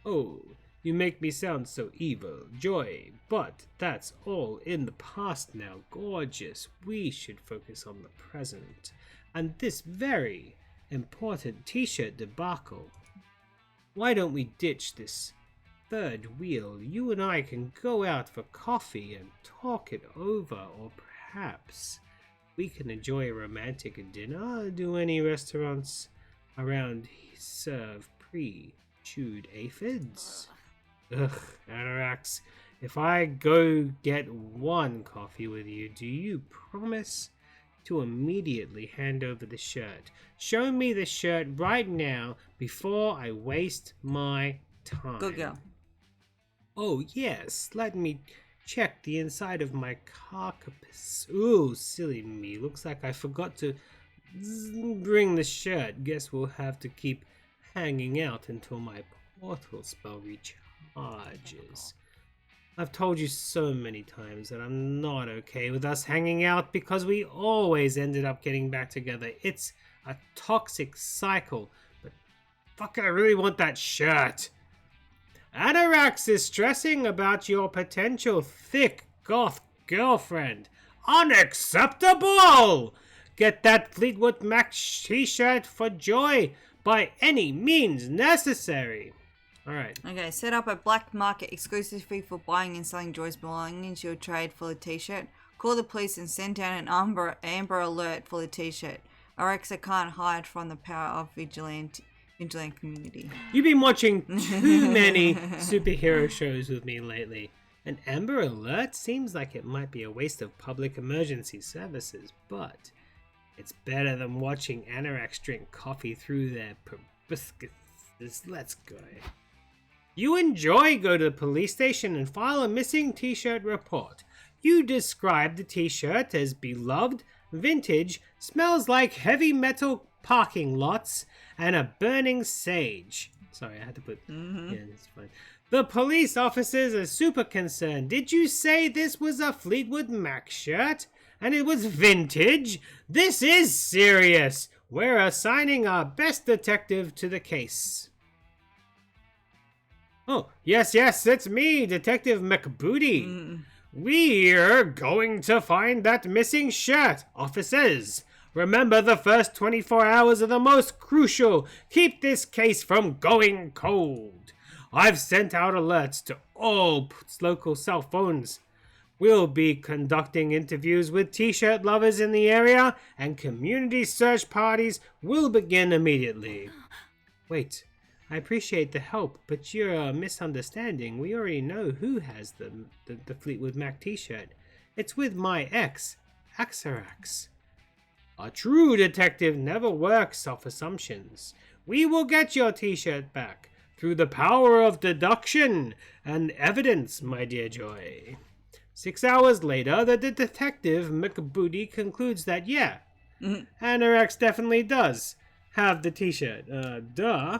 Oh, you make me sound so evil, Joy, but that's all in the past now, gorgeous. We should focus on the present and this very important t-shirt debacle. Why don't we ditch this third wheel? You and I can go out for coffee and talk it over, or perhaps we can enjoy a romantic dinner. Do any restaurants around serve pre-chewed aphids? Ugh, Anorax, if I go get one coffee with you, do you promise to immediately hand over the shirt? Show me the shirt right now before I waste my time. Good girl. Oh yes, let me check the inside of my carcapace. Ooh, silly me. Looks like I forgot to bring the shirt. Guess we'll have to keep hanging out until my portal spell recharges. I've told you so many times that I'm not okay with us hanging out because we always ended up getting back together. It's a toxic cycle, but fuck, I really want that shirt. Anorax is stressing about your potential thick goth girlfriend. Unacceptable! Get that Fleetwood Mac t-shirt for Joy by any means necessary. Alright. Okay, set up a black market exclusive fee for buying and selling Joy's belongings. You'll trade for the t-shirt. Call the police and send down an amber alert for the t-shirt. Alexa can't hide from the power of vigilante community. You've been watching too many superhero shows with me lately. An Amber Alert seems like it might be a waste of public emergency services, but it's better than watching Anorax drink coffee through their proboscis. Let's go. You enjoy go to the police station and file a missing t-shirt report. You describe the t-shirt as beloved, vintage, smells like heavy metal parking lots, and a burning sage. Sorry, I had to put... Yeah, that's fine. The police officers are super concerned. Did you say this was a Fleetwood Mac shirt? And it was vintage? This is serious. We're assigning our best detective to the case. Oh, yes, it's me, Detective McBooty. We're going to find that missing shirt, officers. Remember, the first 24 hours are the most crucial. Keep this case from going cold. I've sent out alerts to all local cell phones. We'll be conducting interviews with t-shirt lovers in the area, and community search parties will begin immediately. Wait, I appreciate the help, but you're a misunderstanding. We already know who has the Fleetwood Mac t-shirt. It's with my ex, Axarax. A true detective never works off assumptions. We will get your t-shirt back through the power of deduction and evidence, my dear Joy. 6 hours later, the detective McBooty concludes that, yeah, Anorax definitely does have the t-shirt. Duh.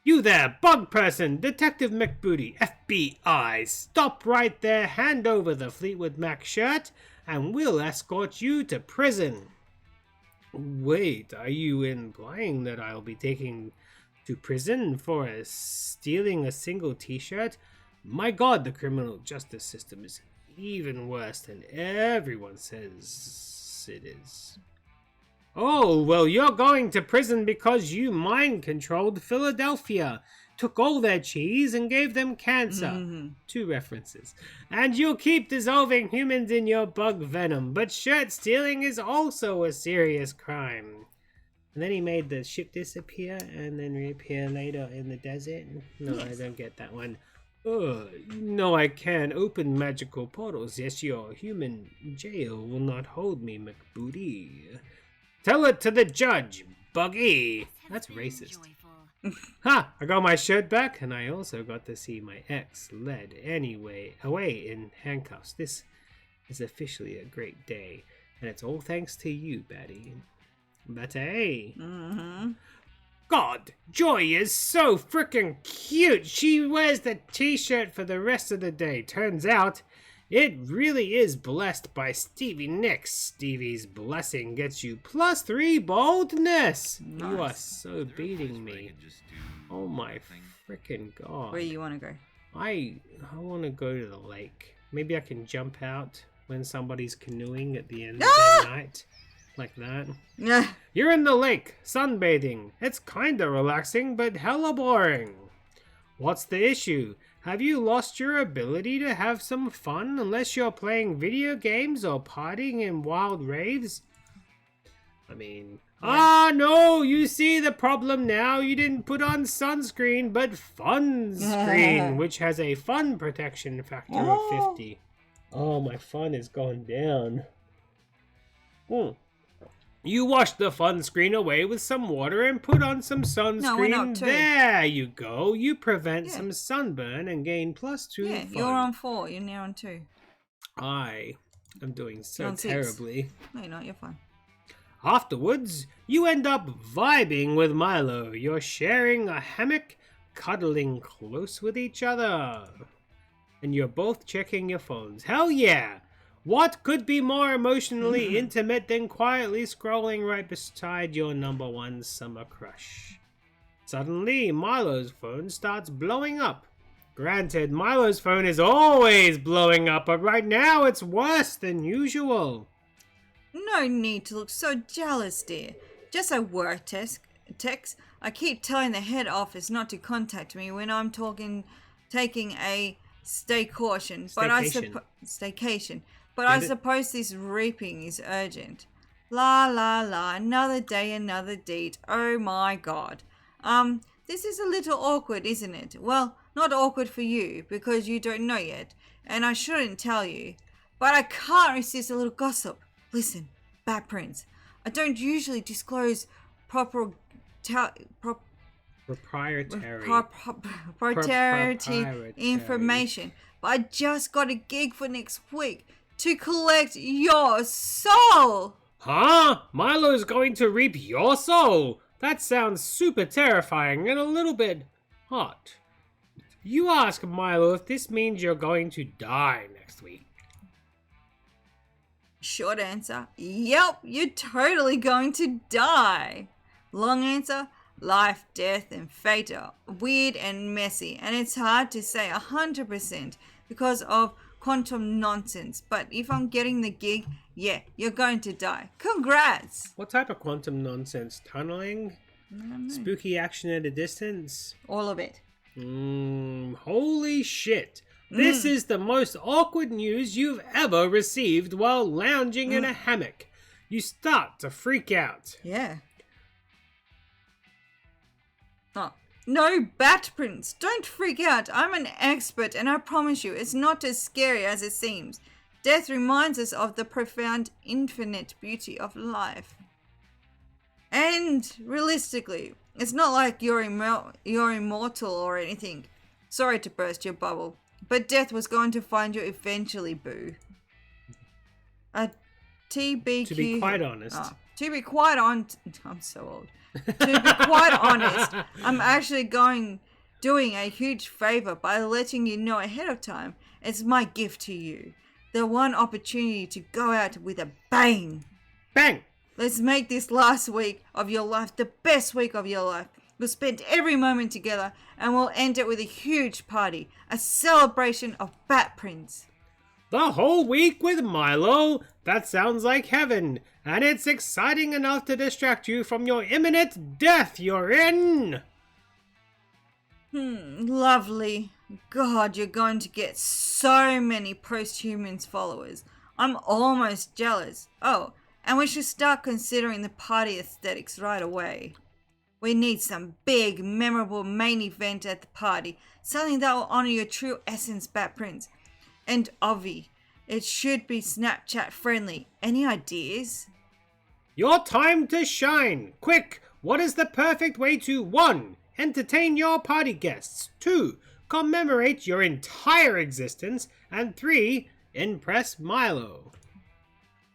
You there, bug person! Detective McBooty, FBI! Stop right there, hand over the Fleetwood Mac shirt, and we'll escort you to prison. Wait, are you implying that I'll be taken to prison for stealing a single t-shirt? My god, the criminal justice system is even worse than everyone says it is. Oh, well, you're going to prison because you mind-controlled Philadelphia, took all their cheese and gave them cancer. 2 references. And you'll keep dissolving humans in your bug venom, but shirt stealing is also a serious crime. And then he made the ship disappear and then reappear later in the desert. No, yes. I don't get that one. No, I can open magical portals. Yes, your human jail will not hold me, McBooty. Tell it to the judge, Buggy. That's racist. Ha! I got my shirt back, and I also got to see my ex led away in handcuffs. This is officially a great day, and it's all thanks to you, Batty. Batty. Mm-hmm. God, Joy is so freaking cute. She wears the t-shirt for the rest of the day. Turns out, it really is blessed by Stevie Nicks. Stevie's blessing gets you +3 boldness. Nice. You are so beating me. Oh my freaking god. Where you want to go? I want to go to the lake. Maybe I can jump out when somebody's canoeing at the end of the night. Like that. Yeah. You're in the lake, sunbathing. It's kinda relaxing, but hella boring. What's the issue? Have you lost your ability to have some fun unless you're playing video games or partying in wild raves? I mean... Ah, no! You see the problem now. You didn't put on sunscreen, but fun screen, which has a fun protection factor of 50. Oh, my fun is going down. You wash the fun screen away with some water and put on some sunscreen. No, we're not two. There you go. You prevent some sunburn and gain +2 Yeah, fun. you're on 4. You're now on 2. I am doing so You're on 6. terribly. No, you're not. You're fine. Afterwards, you end up vibing with Milo. You're sharing a hammock, cuddling close with each other. And you're both checking your phones. Hell yeah! What could be more emotionally intimate than quietly scrolling right beside your #1 summer crush? Suddenly, Milo's phone starts blowing up. Granted, Milo's phone is always blowing up, but right now it's worse than usual. No need to look so jealous, dear. Just a work text. I keep telling the head office not to contact me when I'm taking a staycation. But I suppose this reaping is urgent. La la la, another day, another deed. Oh my god. This is a little awkward, isn't it? Well, not awkward for you, because you don't know yet, and I shouldn't tell you. But I can't resist a little gossip. Listen, Batprince, I don't usually disclose proprietary information, but I just got a gig for next week to collect your soul. Huh? Milo's going to reap your soul? That sounds super terrifying and a little bit hot. You ask Milo if this means you're going to die next week. Short answer, yep, you're totally going to die. Long answer, life, death, and fate are weird and messy, and it's hard to say 100% because of quantum nonsense. But if I'm getting the gig, yeah, you're going to die. Congrats! What type of quantum nonsense? Tunneling? Spooky action at a distance? All of it. Holy shit. This is the most awkward news you've ever received while lounging in a hammock. You start to freak out. Yeah. Oh. No, Batprince, don't freak out. I'm an expert, and I promise you, it's not as scary as it seems. Death reminds us of the profound, infinite beauty of life. And realistically, it's not like you're immortal or anything. Sorry to burst your bubble, but death was going to find you eventually, boo. TBQ. To be quite honest. To be quite honest, I'm so old. To be quite honest, I'm actually doing a huge favor by letting you know ahead of time. It's my gift to you. The one opportunity to go out with a bang. Bang! Let's make this last week of your life the best week of your life. We'll spend every moment together and we'll end it with a huge party. A celebration of Batprince. The whole week with Milo? That sounds like heaven. And it's exciting enough to distract you from your imminent death you're in. Lovely. God, you're going to get so many post-humans followers. I'm almost jealous. Oh, and we should start considering the party aesthetics right away. We need some big, memorable main event at the party. Something that will honor your true essence, Batprince. And Ovi, it should be Snapchat friendly. Any ideas? Your time to shine. Quick, what is the perfect way to 1. Entertain your party guests. 2. Commemorate your entire existence. And 3. Impress Milo.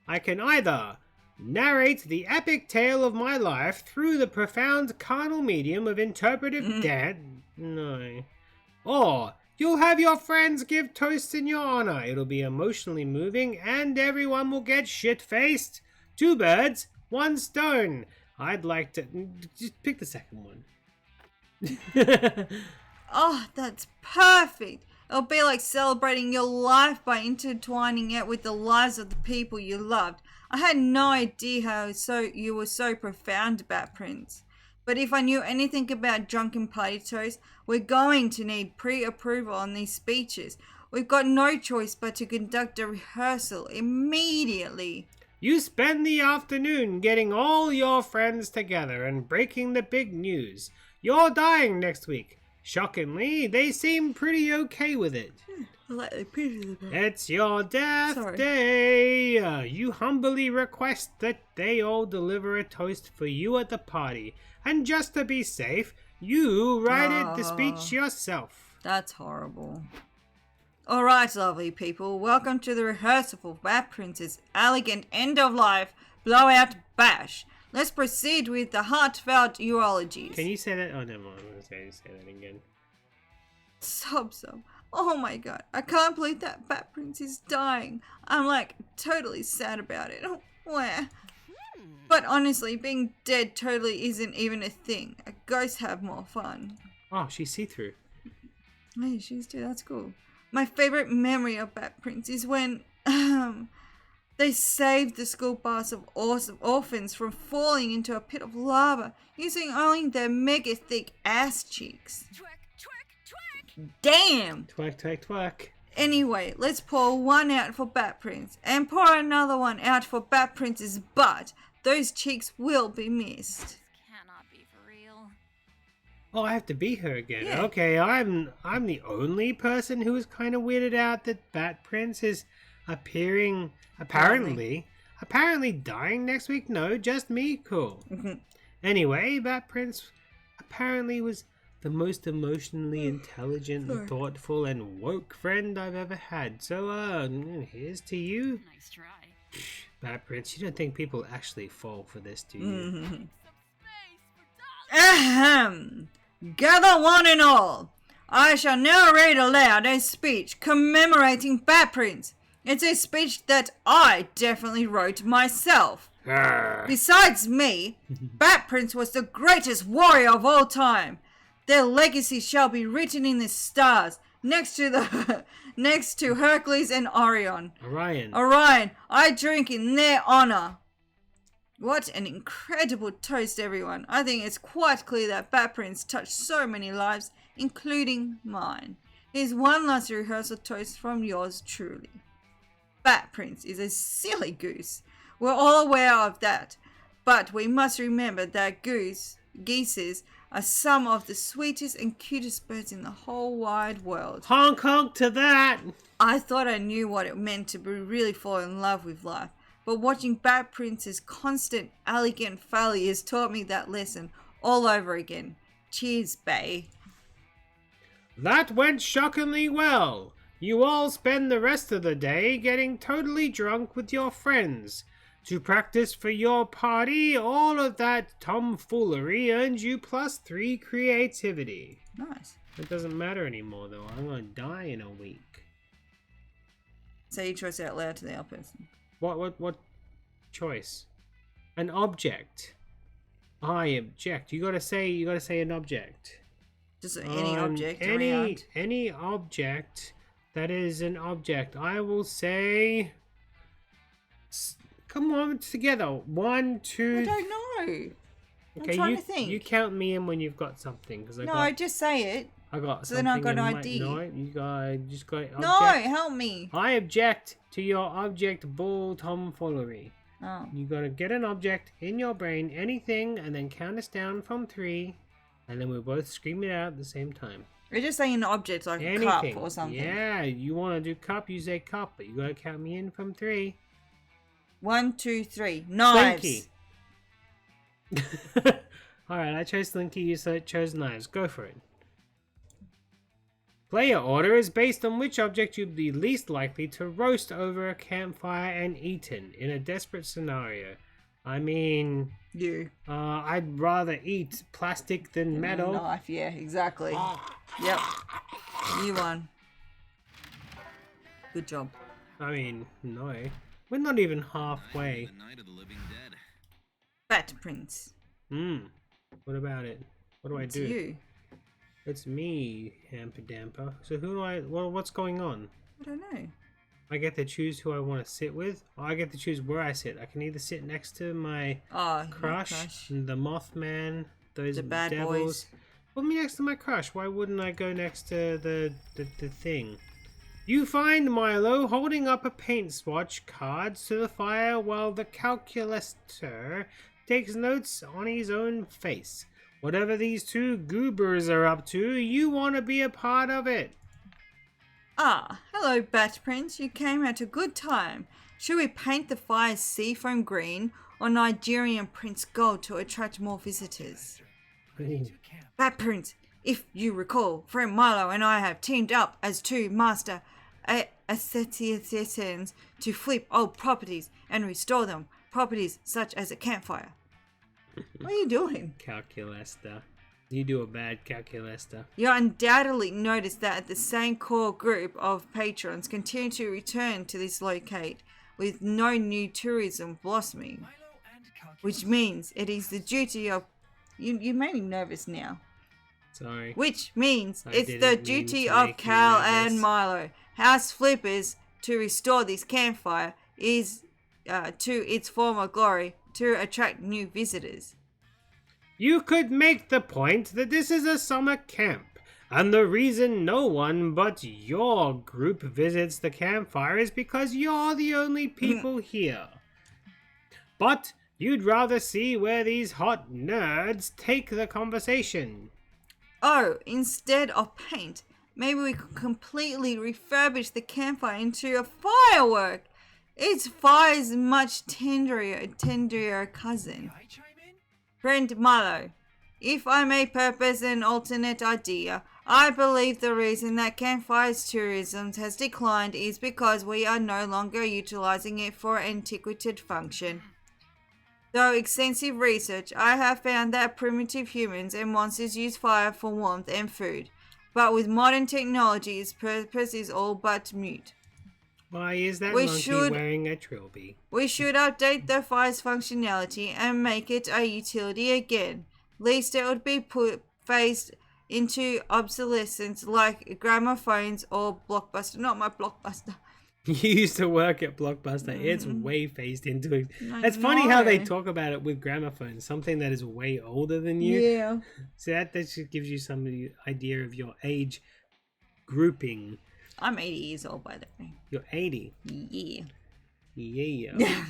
I can either narrate the epic tale of my life through the profound carnal medium of interpretive no. Or you'll have your friends give toasts in your honor. It'll be emotionally moving and everyone will get shit-faced. 2 birds, 1 stone. I'd like to... Just pick the second one. Oh, that's perfect. It'll be like celebrating your life by intertwining it with the lives of the people you loved. I had no idea how you were so profound about Prince. But if I knew anything about drunken party toast, we're going to need pre-approval on these speeches. We've got no choice but to conduct a rehearsal immediately. You spend the afternoon getting all your friends together and breaking the big news. You're dying next week. Shockingly, they seem pretty okay with it. It's your death day. You humbly request that they all deliver a toast for you at the party. And just to be safe, you write the speech yourself. That's horrible. Alright, lovely people. Welcome to the rehearsal for Batprince's elegant end-of-life blowout bash. Let's proceed with the heartfelt eulogies. Can you say that? Oh, never mind. I'm going to say that again. Sob. Oh my god. I can't believe that Batprince is dying. I'm like totally sad about it. Where? But honestly, being dead totally isn't even a thing. Ghosts have more fun. Oh, she's see-through. Hey, she's too. That's cool. My favorite memory of Batprince is when they saved the school bus of orphans from falling into a pit of lava using only their mega thick ass cheeks. Twerk, twerk, twerk. Damn! Twerk, twerk, twerk. Anyway, let's pour one out for Batprince and pour another one out for Batprince's butt. Those cheeks will be missed. This cannot be for real. Oh, I have to be her again. Yeah. Okay, I'm the only person who is kind of weirded out that Batprince is appearing, apparently dying next week. No, just me. Cool. Anyway, Batprince apparently was the most emotionally intelligent, thoughtful, and woke friend I've ever had. So, here's to you. Nice try. Batprince, you don't think people actually fall for this, do you? Ahem! Gather one and all. I shall now read aloud a speech commemorating Batprince. It's a speech that I definitely wrote myself. Besides me, Batprince was the greatest warrior of all time. Their legacy shall be written in the stars, next to Hercules and Orion. Orion, I drink in their honor. What an incredible toast, everyone. I think it's quite clear that Batprince touched so many lives, including mine. Here's one last rehearsal toast from yours truly. Batprince is a silly goose. We're all aware of that. But we must remember that geeses are some of the sweetest and cutest birds in the whole wide world. Honk honk to that! I thought I knew what it meant to be really fall in love with life. But watching Batprince's constant, elegant folly has taught me that lesson all over again. Cheers, Bay. That went shockingly well. You all spend the rest of the day getting totally drunk with your friends. To practice for your party, all of that tomfoolery earns you +3 creativity. Nice. It doesn't matter anymore, though. I'm going to die in a week. Say your choice out loud to the other person. What choice? An object. I object. You gotta say an object. Just any object any around. object that is an object. I will say. Come on, together. 1, 2. I don't know. Okay, I'm trying to think. You count me in when you've got something, because just say it. I got so something. then I got in an my, idea. No, you just got. Object. No, help me. I object to your object bull tomfoolery. Oh. You gotta get an object in your brain, anything, and then count us down from 3, and then we'll both scream it out at the same time. We're just saying an object like a cup or something. Yeah, you want to do cup, you say cup, but you gotta count me in from 3. 1, 2, 3. Knives. Slinky. Alright, I chose Slinky, you chose knives. Go for it. Player order is based on which object you'd be least likely to roast over a campfire and eaten in a desperate scenario. I mean, You. I'd rather eat plastic than metal. Knife, yeah, exactly. Yep. You won. Good job. I mean, no. We're not even halfway. The night of the living dead. Batprince. What about it? What do I It's do? you. It's me, Hamper Damper. So who do I... Well, what's going on? I don't know. I get to choose who I want to sit with, or I get to choose where I sit. I can either sit next to my crush, the Mothman, those The bad devils. boys. Put me next to my crush. Why wouldn't I go next to the thing? You find Milo holding up a paint swatch cards to the fire while the calculator takes notes on his own face. Whatever these two goobers are up to, you want to be a part of it. Ah, hello, Batprince. You came at a good time. Should we paint the fire seafoam green or Nigerian Prince gold to attract more visitors? Batprince, if you recall, friend Milo and I have teamed up as two master aestheticians to flip old properties and restore them. Properties such as a campfire. What are you doing? Calculester. You do a bad calculester. You undoubtedly noticed that the same core group of patrons continue to return to this locate with no new tourism blossoming. Which means it is the duty of... You made me nervous now. Sorry. Which means I it's didn't the mean duty to of make you Cal nervous. and Milo, house flippers, to restore this campfire is to its former glory to attract new visitors. You could make the point that this is a summer camp, and the reason no one but your group visits the campfire is because you're the only people here. But you'd rather see where these hot nerds take the conversation. Oh, instead of paint, maybe we could completely refurbish the campfire into a firework. It's fire's much tenderer cousin. Friend Milo, if I may purpose an alternate idea, I believe the reason that campfire's tourism has declined is because we are no longer utilizing it for antiquated function. Through extensive research, I have found that primitive humans and monsters use fire for warmth and food, but with modern technology, its purpose is all but mute. Why is that We monkey should- wearing a trilby? We should update the fire's functionality and make it a utility again. Least it would be phased into obsolescence like gramophones or Blockbuster. Not my Blockbuster. You used to work at Blockbuster. It's way phased into it. I It's funny how they know. talk about it with gramophone, something that is way older than you. Yeah. So that just gives you some idea of your age grouping. I'm 80 years old, by the way. You're 80. Yeah. Yeah.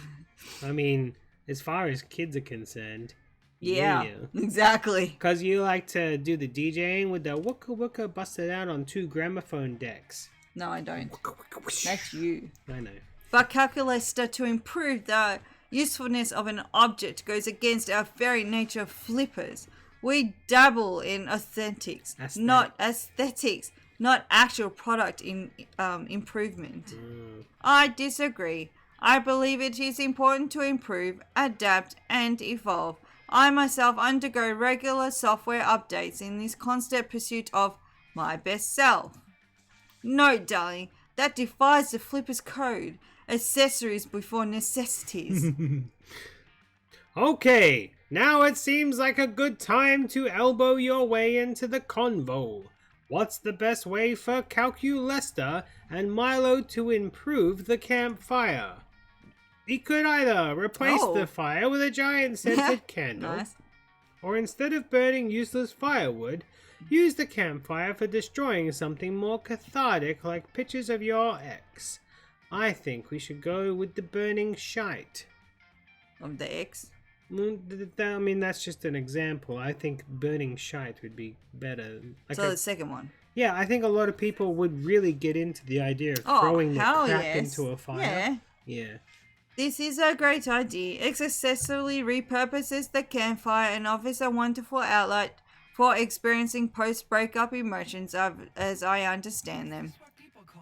I mean, as far as kids are concerned. Yeah. Exactly. Because you like to do the DJing with the wooka wooka busted out on 2 gramophone decks. No, I don't. That's you. I know. But calculator to improve the usefulness of an object goes against our very nature of flippers. We dabble in aesthetics, not actual product improvement. I disagree. I believe it is important to improve, adapt, and evolve. I myself undergo regular software updates in this constant pursuit of my best self. No, darling, that defies the flipper's code. Accessories before necessities. Okay, now it seems like a good time to elbow your way into the convo. What's the best way for Calculester and Milo to improve the campfire? We could either replace the fire with a giant scented candle, Nice. or instead of burning useless firewood, use the campfire for destroying something more cathartic like pictures of your ex. I think we should go with the burning shite. Of the X. I mean, that's just an example. I think burning shite would be better. So the second one. Yeah, I think a lot of people would really get into the idea of throwing the hell crap yes. into a fire. Yeah. Yeah. This is a great idea. It successfully repurposes the campfire and offers a wonderful outlet before experiencing post-breakup emotions as I understand them.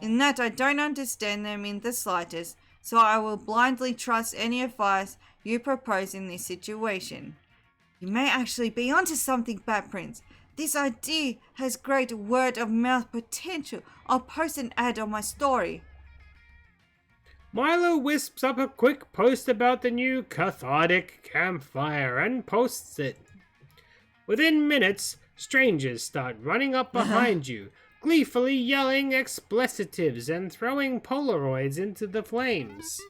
In that I don't understand them in the slightest, so I will blindly trust any advice you propose in this situation. You may actually be onto something, Batprince. This idea has great word-of-mouth potential. I'll post an ad on my story. Milo wisps up a quick post about the new cathartic campfire and posts it. Within minutes, strangers start running up behind you, gleefully yelling expletives and throwing Polaroids into the flames.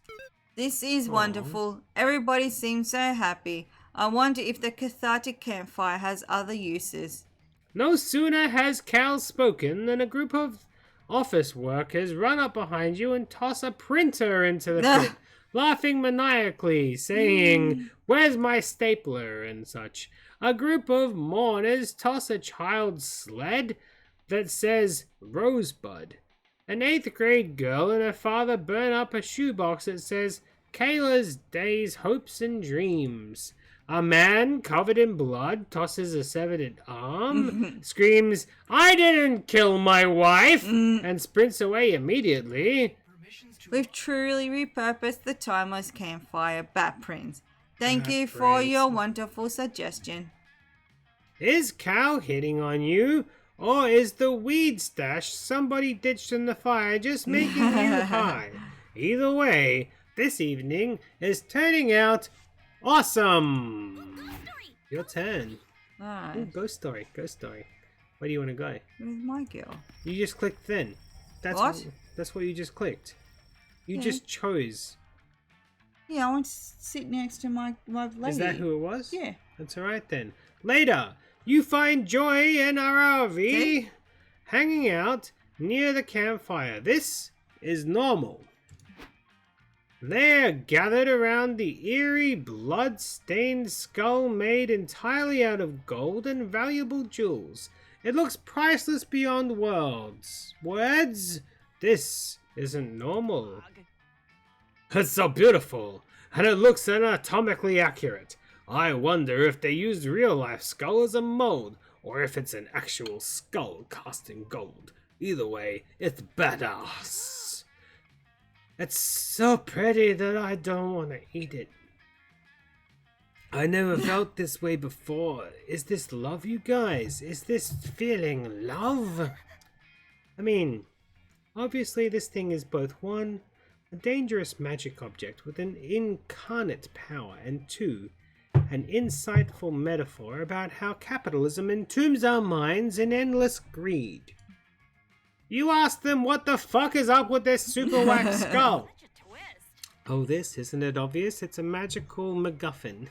This is wonderful. Everybody seems so happy. I wonder if the cathartic campfire has other uses. No sooner has Cal spoken than a group of office workers run up behind you and toss a printer into the pit, laughing maniacally, saying, "Where's my stapler?" and such. A group of mourners toss a child's sled that says Rosebud. An 8th grade girl and her father burn up a shoebox that says Kayla's Days, Hopes and Dreams. A man covered in blood tosses a severed arm, screams, "I didn't kill my wife," and sprints away immediately. We've truly repurposed the timeless campfire, Batprince. Thank you for your wonderful suggestion. Is Cal hitting on you? Or is the weed stash somebody ditched in the fire just making you high? Either way, this evening is turning out awesome! Your turn. Alright. Ooh, ghost story. Where do you want to go? Where's my girl? You just clicked then. What? That's what you just clicked. You Yeah. just chose. Yeah, I want to sit next to my lady. Is that who it was? Yeah. That's alright then. Later, you find Joy and her RV hanging out near the campfire. This is normal. They're gathered around the eerie, blood-stained skull made entirely out of gold and valuable jewels. It looks priceless beyond words. This isn't normal. It's so beautiful, and it looks anatomically accurate. I wonder if they used real-life skull as a mold, or if it's an actual skull cast in gold. Either way, it's badass. It's so pretty that I don't want to eat it. I never felt this way before. Is this love, you guys? Is this feeling love? I mean, obviously this thing is both one, a dangerous magic object with an incarnate power, and two, an insightful metaphor about how capitalism entombs our minds in endless greed. You ask them what the fuck is up with this super wax skull. Such a twist. Oh, this, isn't it obvious? It's a magical MacGuffin.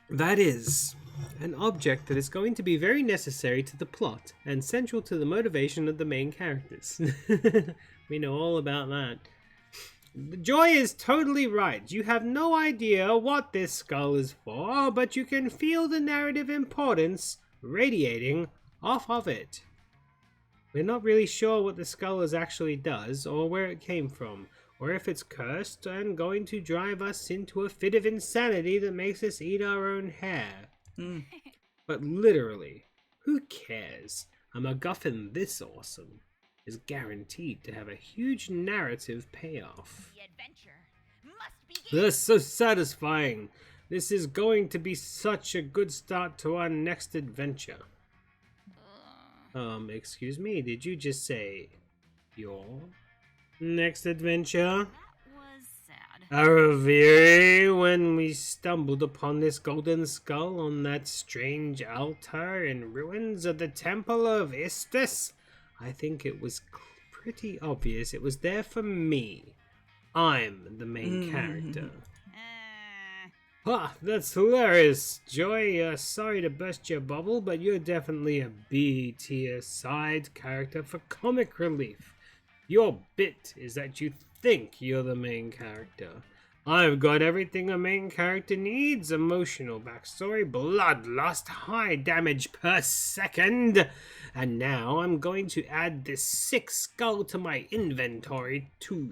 That is an object that is going to be very necessary to the plot and central to the motivation of the main characters. We know all about that. Joy is totally right. You have no idea what this skull is for, but you can feel the narrative importance radiating off of it. We're not really sure what the skull actually does, or where it came from, or if it's cursed and going to drive us into a fit of insanity that makes us eat our own hair. But literally, who cares? A MacGuffin this awesome is guaranteed to have a huge narrative payoff. The adventure must begin. That's so satisfying. This is going to be such a good start to our next adventure. Excuse me, did you just say your next adventure? That was sad. Araviri, when we stumbled upon this golden skull on that strange altar in ruins of the Temple of Istus, I think it was pretty obvious it was there for me. I'm the main character. Ha, that's hilarious. Joy, sorry to burst your bubble, but you're definitely a B-tier side character for comic relief. Your bit is that you think you're the main character. I've got everything a main character needs: emotional backstory, bloodlust, high damage per second. And now I'm going to add this sick skull to my inventory too.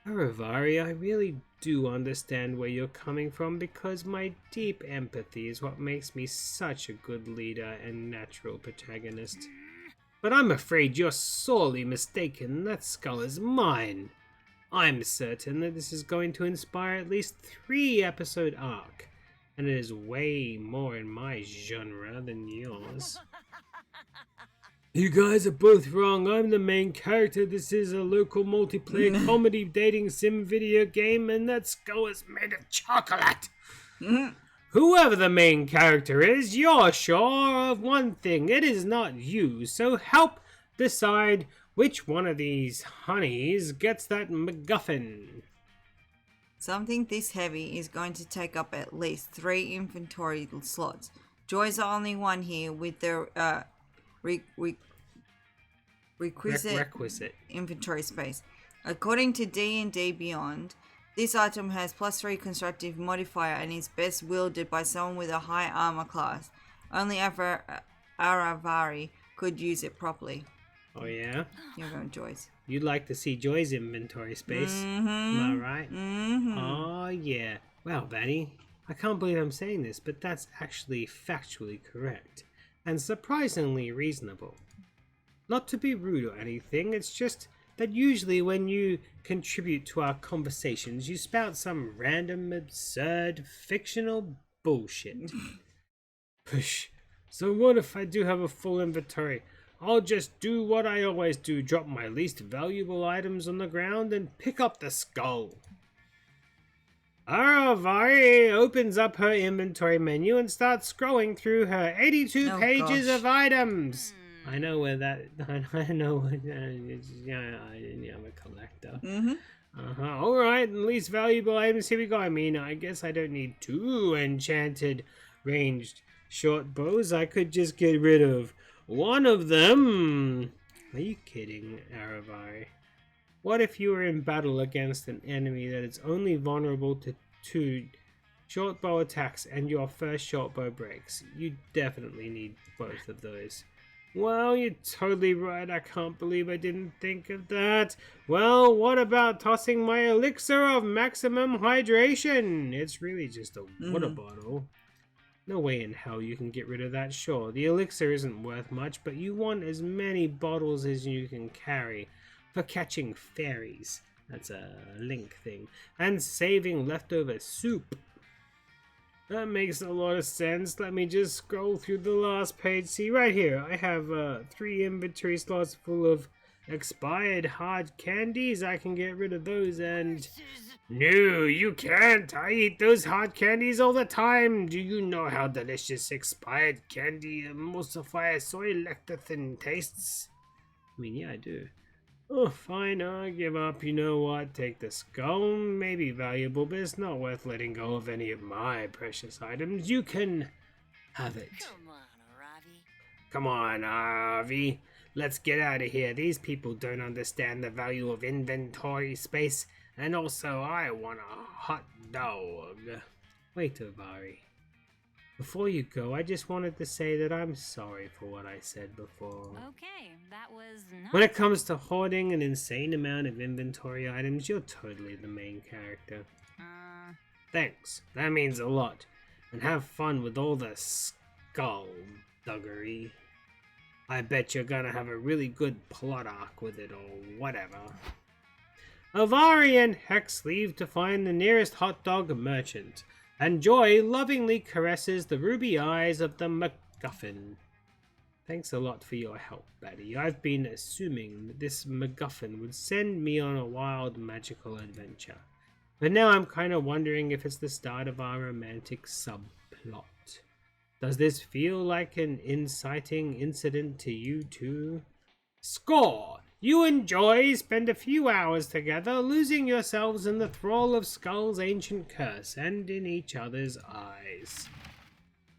Aravari, I really do understand where you're coming from because my deep empathy is what makes me such a good leader and natural protagonist. But I'm afraid you're sorely mistaken. That skull is mine. I'm certain that this is going to inspire at least 3-episode arc, and it is way more in my genre than yours. You guys are both wrong. I'm the main character. This is a local multiplayer comedy dating sim video game, and that skull is made of chocolate. Whoever the main character is, you're sure of one thing. It is not you, so help decide which one of these honeys gets that MacGuffin. Something this heavy is going to take up at least 3 inventory slots. Joy's the only one here with the requisite inventory space. According to D&D Beyond, this item has +3 constructive modifier and is best wielded by someone with a high armor class. Only Aravari could use it properly. Oh yeah? You're going Joy's. You'd like to see Joy's inventory space. Am I right? Oh yeah. Wow, Vanny. I can't believe I'm saying this, but that's actually factually correct. And surprisingly reasonable. Not to be rude or anything, it's just that usually when you contribute to our conversations, you spout some random, absurd, fictional bullshit. Push. So what if I do have a full inventory? I'll just do what I always do, drop my least valuable items on the ground and pick up the skull. Aravari opens up her inventory menu and starts scrolling through her 82 pages of items. I know where that. I know. I'm a collector. All right, least valuable items. Here we go. I mean, I guess I don't need 2 enchanted ranged short bows. I could just get rid of 1 of them. Are you kidding, Aravari? What if you were in battle against an enemy that is only vulnerable to 2 short bow attacks and your first short bow breaks? You definitely need both of those. Well, you're totally right. I can't believe I didn't think of that. Well, what about tossing my elixir of maximum hydration? It's really just a water bottle. No way in hell you can get rid of that. Sure, the elixir isn't worth much, but you want as many bottles as you can carry for catching fairies. That's a link thing. And saving leftover soup. That makes a lot of sense. Let me just scroll through the last page. See, right here, I have 3 inventory slots full of expired hard candies. I can get rid of those and... No, you can't. I eat those hard candies all the time. Do you know how delicious expired candy emulsifier soy lecithin tastes? I mean, yeah, I do. Oh, fine, I give up. You know what? Take the skull. Maybe valuable, but it's not worth letting go of any of my precious items. You can have it. Come on, Avi. Let's get out of here. These people don't understand the value of inventory space. And also, I want a hot dog. Wait, Avari. Before you go, I just wanted to say that I'm sorry for what I said before. Okay, that was not... When it comes to hoarding an insane amount of inventory items, you're totally the main character. Thanks, that means a lot. And have fun with all the skullduggery. I bet you're gonna have a really good plot arc with it or whatever. Avari and Hex leave to find the nearest hot dog merchant. And Joy lovingly caresses the ruby eyes of the MacGuffin. Thanks a lot for your help, Betty. I've been assuming that this MacGuffin would send me on a wild magical adventure. But now I'm kind of wondering if it's the start of our romantic subplot. Does this feel like an inciting incident to you too? Score! You and Joy spend a few hours together, losing yourselves in the thrall of Skull's ancient curse and in each other's eyes.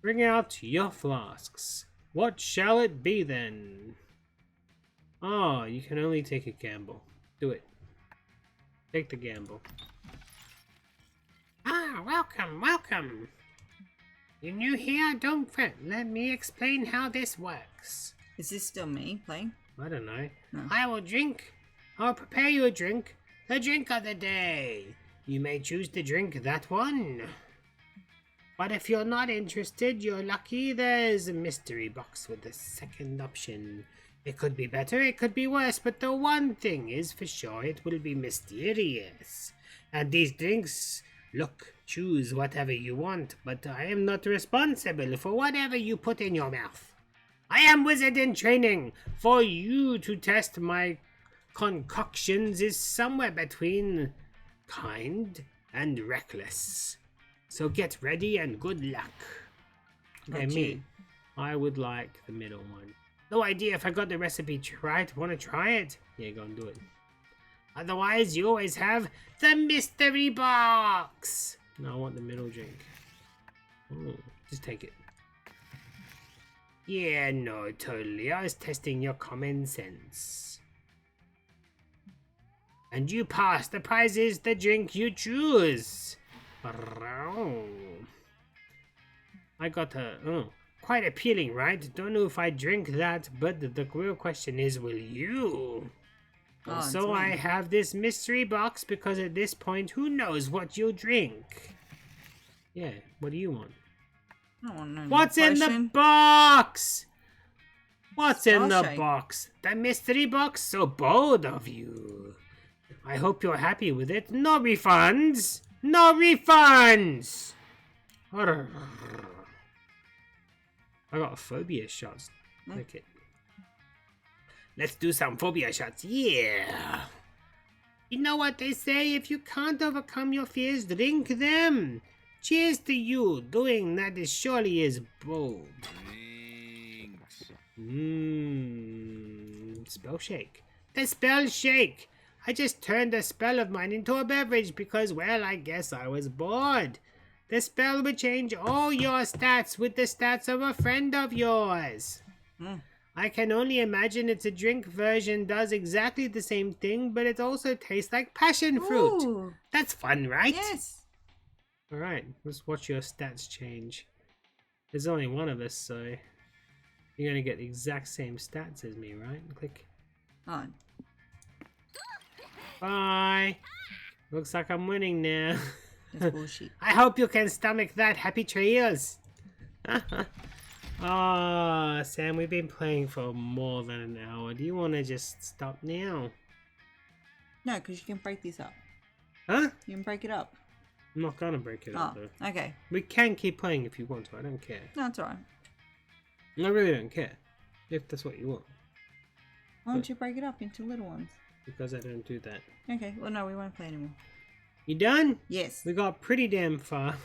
Bring out your flasks. What shall it be then? Ah, you can only take a gamble. Do it. Take the gamble. Ah, welcome, welcome. You're new here? Don't fret. Let me explain how this works. Is this still me playing? I don't know. No. I'll prepare you a drink, The drink of the day. You may choose to drink that one. But if you're not interested, you're lucky. There's a mystery box with the second option. It could be better, it could be worse, but the one thing is for sure, it will be mysterious. And these drinks, look, choose whatever you want, but I am not responsible for whatever you put in your mouth. I am wizard in training. For you to test my concoctions is somewhere between kind and reckless. So get ready and good luck. Okay, me. I would like the middle one. No idea if I got the recipe right. Want to try it? Yeah, go and do it. Otherwise, you always have the mystery box. No, I want the middle drink. Oh, just take it. Yeah, no, totally. I was testing your common sense. And you passed. The prize is the drink you choose. I got a... quite appealing, right? Don't know if I drink that, but the real question is, will you? So I have this mystery box because at this point, who knows what you'll drink? Yeah, what do you want? I don't want no What's in the box? What's in the box? The mystery box? So bold of you. I hope you're happy with it. No refunds! No refunds! I got phobia shots. Look it. Let's do some phobia shots. Yeah. You know what they say? If you can't overcome your fears, drink them. Cheers to you. Doing that is surely is bold. Spell shake. The spell shake. I just turned a spell of mine into a beverage because, well, I guess I was bored. The spell would change all your stats with the stats of a friend of yours. I can only imagine it's a drink version does exactly the same thing, but it also tastes like passion fruit. Ooh. That's fun, right? Yes. Alright, let's watch your stats change. There's only one of us, so you're going to get the exact same stats as me, right? Click. On. Bye. Looks like I'm winning now. That's bullshit. I hope you can stomach that. Happy trails. Sam, we've been playing for more than an hour. Do you want to just stop now? No, because you can break this up. Huh? You can break it up. I'm not going to break it up, though. Okay. We can keep playing if you want to. I don't care. No, it's alright. I really don't care. If that's what you want. Why don't you break it up into little ones? Because I don't do that. Okay, well no, we won't play anymore. You done? Yes. We got pretty damn far.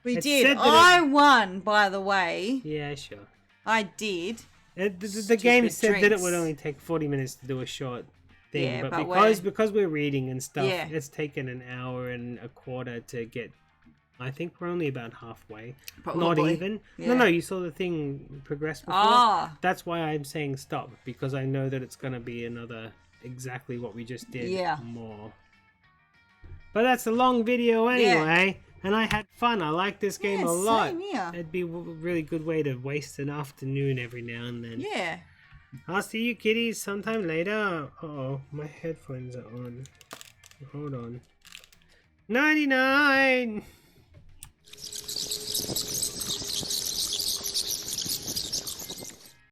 We did. I won, by the way. Yeah, sure. I did. The game said that it would only take 40 minutes to do a short thing. Yeah, but because we're reading and stuff, Yeah. it's taken an hour and a quarter to get... I think we're only about halfway. Probably. Not even. Yeah. No, you saw the thing progress before. Ah. That's why I'm saying stop, because I know that it's going to be another exactly what we just did. Yeah. More. But that's a long video anyway, and I had fun. I like this game a lot. Same here. It'd be a really good way to waste an afternoon every now and then. Yeah. I'll see you kitties sometime later. Uh-oh, my headphones are on. Hold on. 99!